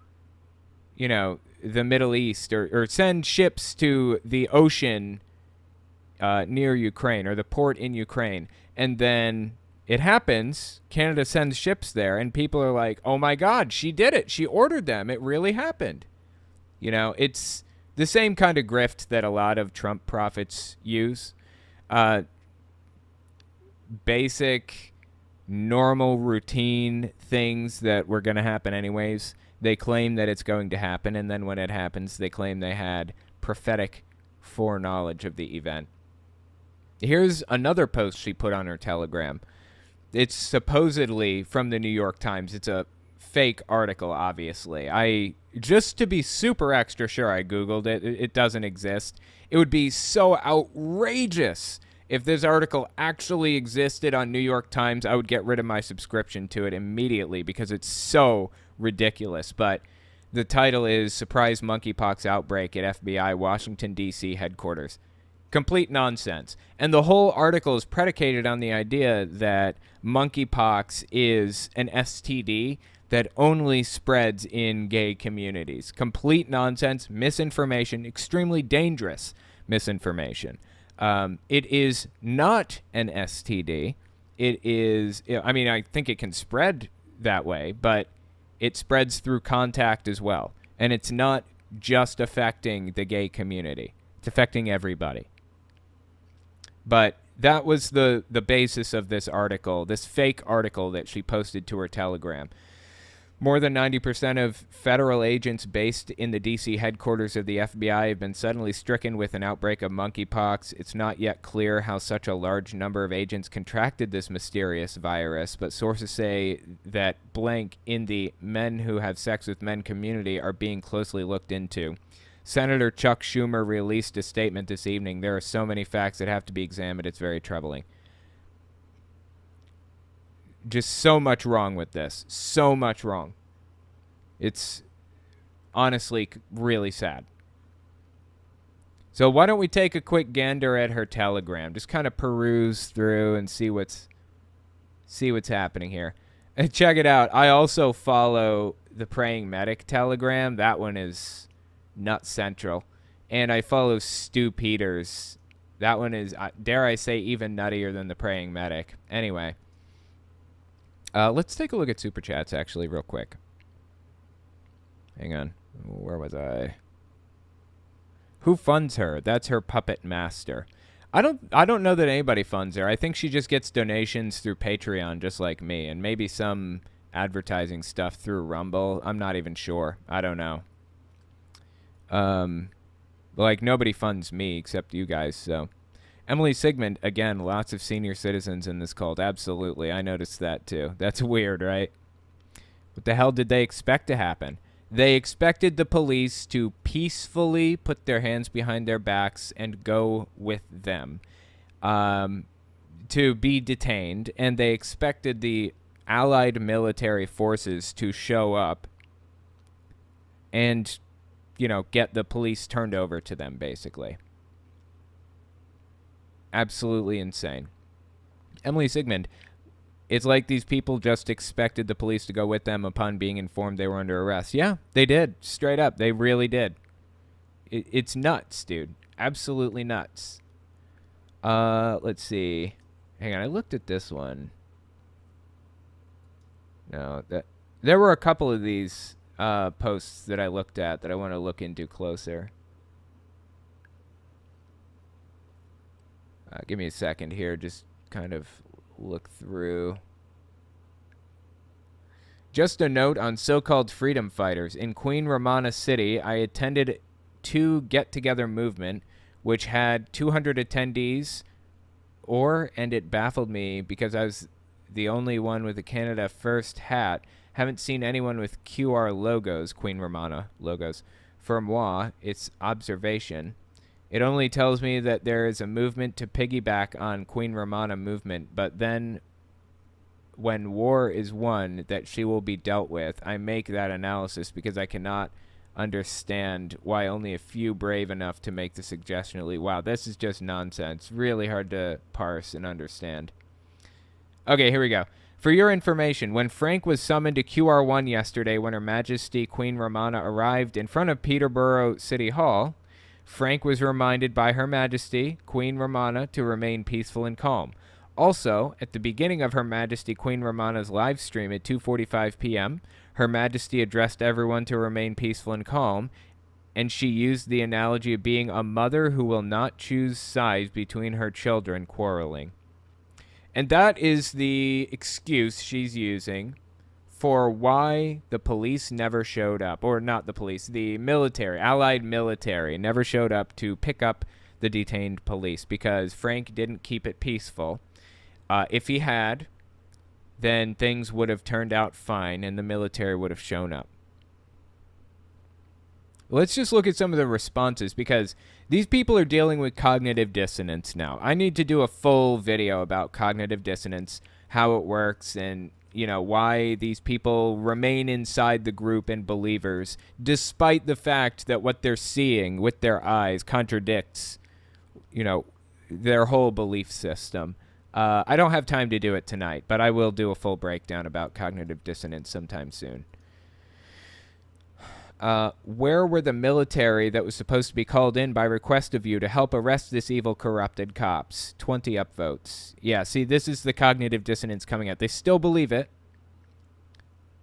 the Middle East or send ships to the ocean near Ukraine or the port in Ukraine. And then it happens, Canada sends ships there, and people are like, oh my God, she did it. She ordered them. It really happened. It's the same kind of grift that a lot of Trump prophets use. Basic, normal, routine things that were going to happen anyways. They claim that it's going to happen, and then when it happens, they claim they had prophetic foreknowledge of the event. Here's another post she put on her Telegram. It's supposedly from the New York Times. It's a fake article, obviously. Just to be super extra sure, I Googled it. It doesn't exist. It would be so outrageous if this article actually existed on New York Times. I would get rid of my subscription to it immediately because it's so ridiculous. But the title is Surprise Monkeypox Outbreak at FBI Washington, D.C. Headquarters. Complete nonsense. And the whole article is predicated on the idea that monkeypox is an STD that only spreads in gay communities. Complete nonsense, misinformation, extremely dangerous misinformation. It is not an STD. It is, I think it can spread that way, but it spreads through contact as well. And it's not just affecting the gay community. It's affecting everybody. But that was the basis of this article, this fake article that she posted to her Telegram. More than 90% of federal agents based in the D.C. headquarters of the FBI have been suddenly stricken with an outbreak of monkeypox. It's not yet clear how such a large number of agents contracted this mysterious virus, but sources say that blank in the men who have sex with men community are being closely looked into. Senator Chuck Schumer released a statement this evening. There are so many facts that have to be examined. It's very troubling. Just so much wrong with this. So much wrong. It's honestly really sad. So why don't we take a quick gander at her Telegram? Just kind of peruse through and see what's happening here. And check it out. I also follow the Praying Medic Telegram. That one is nut central. And I follow Stu Peters. That one is, dare I say, even nuttier than the Praying Medic. Anyway. Let's take a look at Super Chats, actually, real quick. Hang on. Where was I? Who funds her? That's her puppet master. I don't know that anybody funds her. I think she just gets donations through Patreon, just like me, and maybe some advertising stuff through Rumble. I'm not even sure. I don't know. Like, nobody funds me except you guys, so. Emily Sigmund, again, lots of senior citizens in this cult. Absolutely. I noticed that, too. That's weird, right? What the hell did they expect to happen? They expected the police to peacefully put their hands behind their backs and go with them to be detained, and they expected the Allied military forces to show up and, you know, get the police turned over to them, basically. Absolutely insane. Emily Sigmund, it's like these people just expected the police to go with them upon being informed they were under arrest. Yeah, they did. Straight up. They really did. It's nuts, dude. Absolutely nuts. Let's see. Hang on. I looked at this one. No, there were a couple of these posts that I looked at that I want to look into closer. Give me a second here. Just kind of look through. Just a note on so-called freedom fighters. In Queen Romana City, I attended 2 get-together movement, which had 200 attendees, and it baffled me because I was the only one with a Canada First hat. Haven't seen anyone with QR logos, Queen Romana logos. For moi, it's observation. It only tells me that there is a movement to piggyback on Queen Romana movement, but then when war is won, that she will be dealt with. I make that analysis because I cannot understand why only a few brave enough to make the suggestion. Wow, this is just nonsense. Really hard to parse and understand. Okay, here we go. For your information, when Frank was summoned to QR1 yesterday when Her Majesty Queen Romana arrived in front of Peterborough City Hall, Frank was reminded by Her Majesty Queen Romana to remain peaceful and calm. Also, at the beginning of Her Majesty Queen Romana's live stream at 2:45 p.m., Her Majesty addressed everyone to remain peaceful and calm, and she used the analogy of being a mother who will not choose sides between her children quarreling. And that is the excuse she's using for why the police never showed up. Or not the police, the military, Allied military, never showed up to pick up the detained police because Frank didn't keep it peaceful. If he had, then things would have turned out fine and the military would have shown up. Let's just look at some of the responses because these people are dealing with cognitive dissonance now. I need to do a full video about cognitive dissonance, how it works, and you know, why these people remain inside the group and believers, despite the fact that what they're seeing with their eyes contradicts, you know, their whole belief system. I don't have time to do it tonight, but I will do a full breakdown about cognitive dissonance sometime soon. Where were the military that was supposed to be called in by request of you to help arrest this evil, corrupted cops? 20 upvotes. Yeah, see, this is the cognitive dissonance coming out. They still believe it,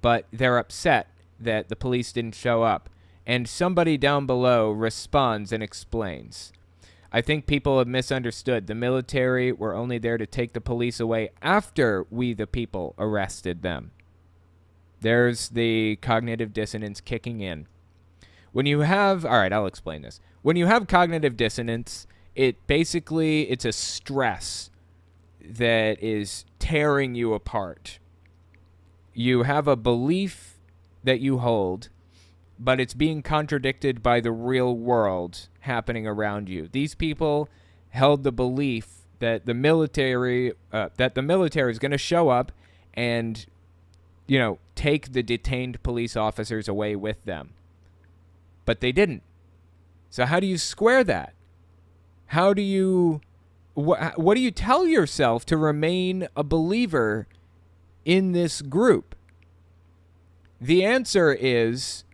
but they're upset that the police didn't show up. And somebody down below responds and explains. I think people have misunderstood. The military were only there to take the police away after we, the people, arrested them. There's the cognitive dissonance kicking in. When you have, all right, I'll explain this. When you have cognitive dissonance, it's a stress that is tearing you apart. You have a belief that you hold, but it's being contradicted by the real world happening around you. These people held the belief that the military is going to show up and, take the detained police officers away with them. But they didn't. So how do you square that? How do you... What do you tell yourself to remain a believer in this group? The answer is,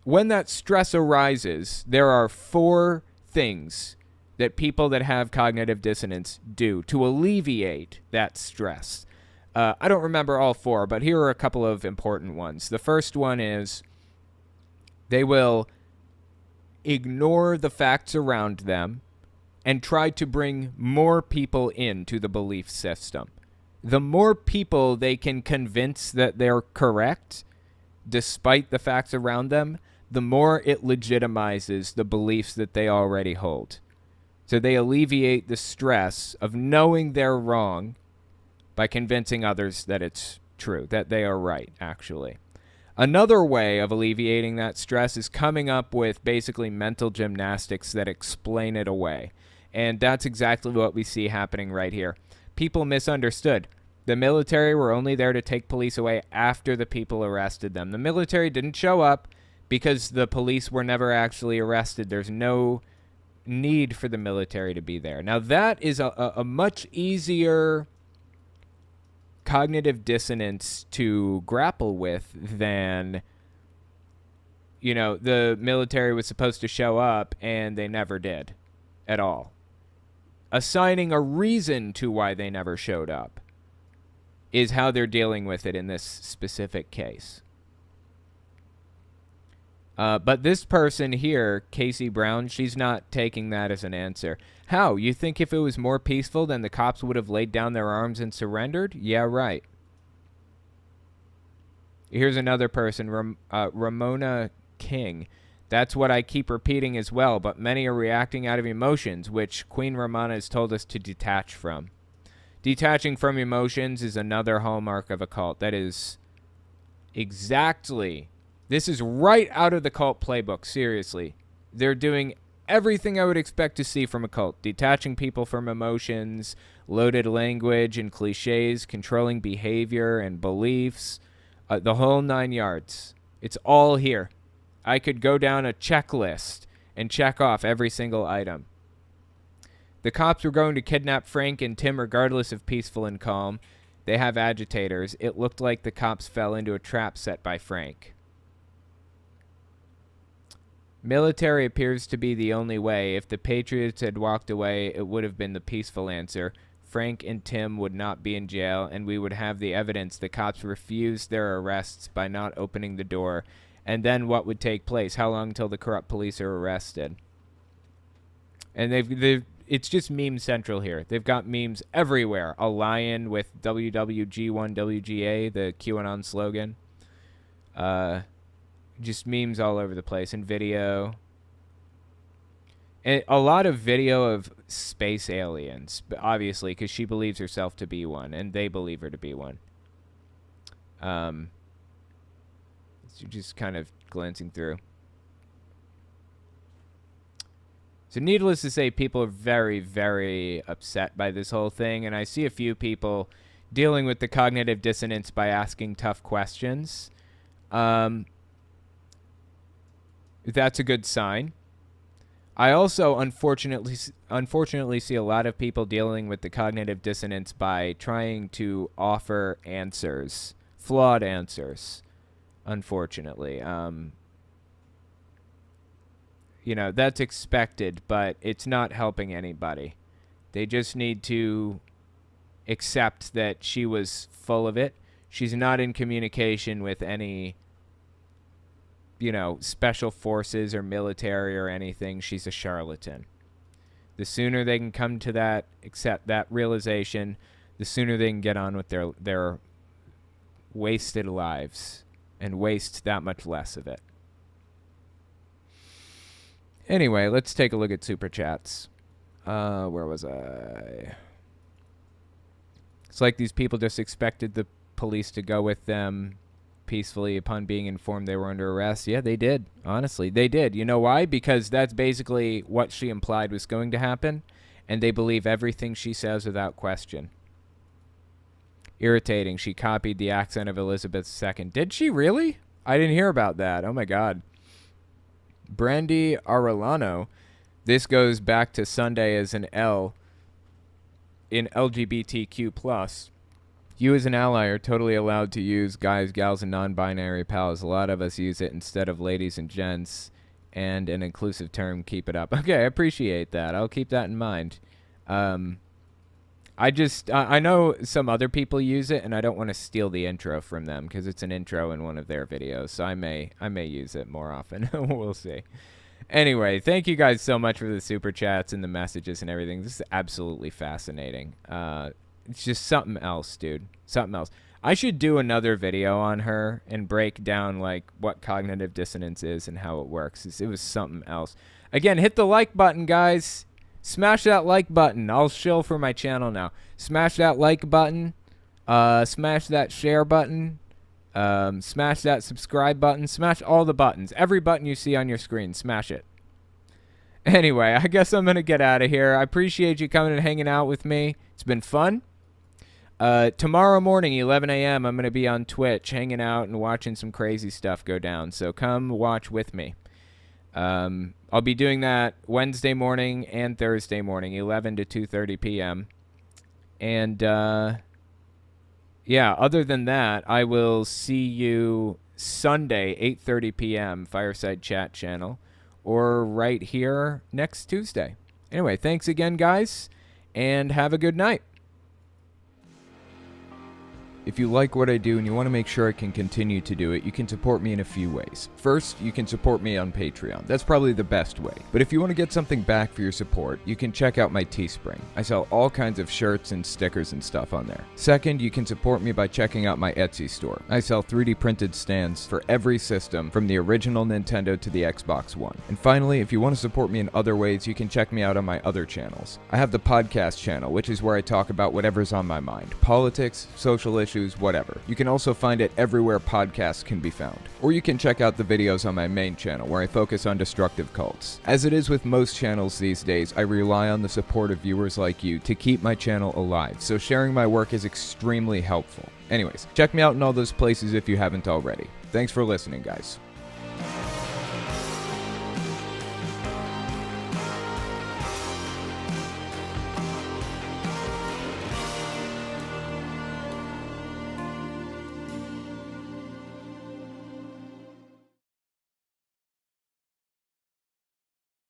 when that stress arises, there are 4 things that people that have cognitive dissonance do to alleviate that stress. I don't remember all 4, but here are a couple of important ones. The first one is they will ignore the facts around them and try to bring more people into the belief system. The more people they can convince that they're correct, despite the facts around them, the more it legitimizes the beliefs that they already hold. So they alleviate the stress of knowing they're wrong by convincing others that it's true, that they are right, actually. Another way of alleviating that stress is coming up with basically mental gymnastics that explain it away. And that's exactly what we see happening right here. People misunderstood. The military were only there to take police away after the people arrested them. The military didn't show up because the police were never actually arrested. There's no need for the military to be there. Now, that is a much easier cognitive dissonance to grapple with than, the military was supposed to show up and they never did at all. Assigning a reason to why they never showed up is how they're dealing with it in this specific case. But this person here, Casey Brown, she's not taking that as an answer. How? You think if it was more peaceful, then the cops would have laid down their arms and surrendered? Yeah, right. Here's another person, Ramona King. That's what I keep repeating as well, but many are reacting out of emotions, which Queen Romana has told us to detach from. Detaching from emotions is another hallmark of a cult. That is exactly... This is right out of the cult playbook, seriously. They're doing everything I would expect to see from a cult. Detaching people from emotions, loaded language and cliches, controlling behavior and beliefs, the whole 9 yards. It's all here. I could go down a checklist and check off every single item. The cops were going to kidnap Frank and Tim regardless of peaceful and calm. They have agitators. It looked like the cops fell into a trap set by Frank. Military appears to be the only way. If the Patriots had walked away, it would have been the peaceful answer. Frank and Tim would not be in jail, and we would have the evidence the cops refused their arrests by not opening the door. And then what would take place? How long till the corrupt police are arrested? And it's just meme central here. They've got memes everywhere. A lion with WWG1WGA, the QAnon slogan. Just memes all over the place, and video. And a lot of video of space aliens, obviously, because she believes herself to be one, and they believe her to be one. So just kind of glancing through. So needless to say, people are very, very upset by this whole thing, and I see a few people dealing with the cognitive dissonance by asking tough questions. That's a good sign. I also, unfortunately see a lot of people dealing with the cognitive dissonance by trying to offer answers, flawed answers, unfortunately. That's expected, but it's not helping anybody. They just need to accept that she was full of it. She's not in communication with any special forces or military or anything. She's a charlatan. The sooner they can come to that, accept that realization, the sooner they can get on with their wasted lives and waste that much less of it. Anyway, let's take a look at Super Chats. Where was I? It's like these people just expected the police to go with them peacefully upon being informed they were under arrest. Yeah, they did. Honestly, they did. You know why? Because that's basically what she implied was going to happen, and they believe everything she says without question. irritating. She copied the accent of Elizabeth II. Did she really? I didn't hear about that. Oh my God. Brandy Arellano. This goes back to Sunday as an L in LGBTQ+. You as an ally are totally allowed to use guys, gals, and non-binary pals. A lot of us use it instead of ladies and gents and an inclusive term. Keep it up. Okay, I appreciate that. I'll keep that in mind. I know some other people use it, and I don't want to steal the intro from them because it's an intro in one of their videos. So I may use it more often. We'll see. Anyway, thank you guys so much for the super chats and the messages and everything. This is absolutely fascinating. It's just something else, dude. Something else. I should do another video on her and break down, like, what cognitive dissonance is and how it works. It was something else. Again, hit the like button, guys. Smash that like button. I'll shill for my channel now. Smash that like button. Smash that share button. Smash that subscribe button. Smash all the buttons. Every button you see on your screen. Smash it. Anyway, I guess I'm going to get out of here. I appreciate you coming and hanging out with me. It's been fun. Tomorrow morning, 11 a.m., I'm going to be on Twitch hanging out and watching some crazy stuff go down. So come watch with me. I'll be doing that Wednesday morning and Thursday morning, 11 to 2:30 p.m. And, yeah, other than that, I will see you Sunday, 8:30 p.m., Fireside Chat channel, or right here next Tuesday. Anyway, thanks again, guys, and have a good night. If you like what I do and you want to make sure I can continue to do it, you can support me in a few ways. First, you can support me on Patreon. That's probably the best way. But if you want to get something back for your support, you can check out my Teespring. I sell all kinds of shirts and stickers and stuff on there. Second, you can support me by checking out my Etsy store. I sell 3D printed stands for every system, from the original Nintendo to the Xbox One. And finally, if you want to support me in other ways, you can check me out on my other channels. I have the podcast channel, which is where I talk about whatever's on my mind. Politics, social issues, whatever. You can also find it everywhere podcasts can be found. Or you can check out the videos on my main channel, where I focus on destructive cults. As it is with most channels these days, I rely on the support of viewers like you to keep my channel alive, so sharing my work is extremely helpful. Anyways, check me out in all those places if you haven't already. Thanks for listening, guys.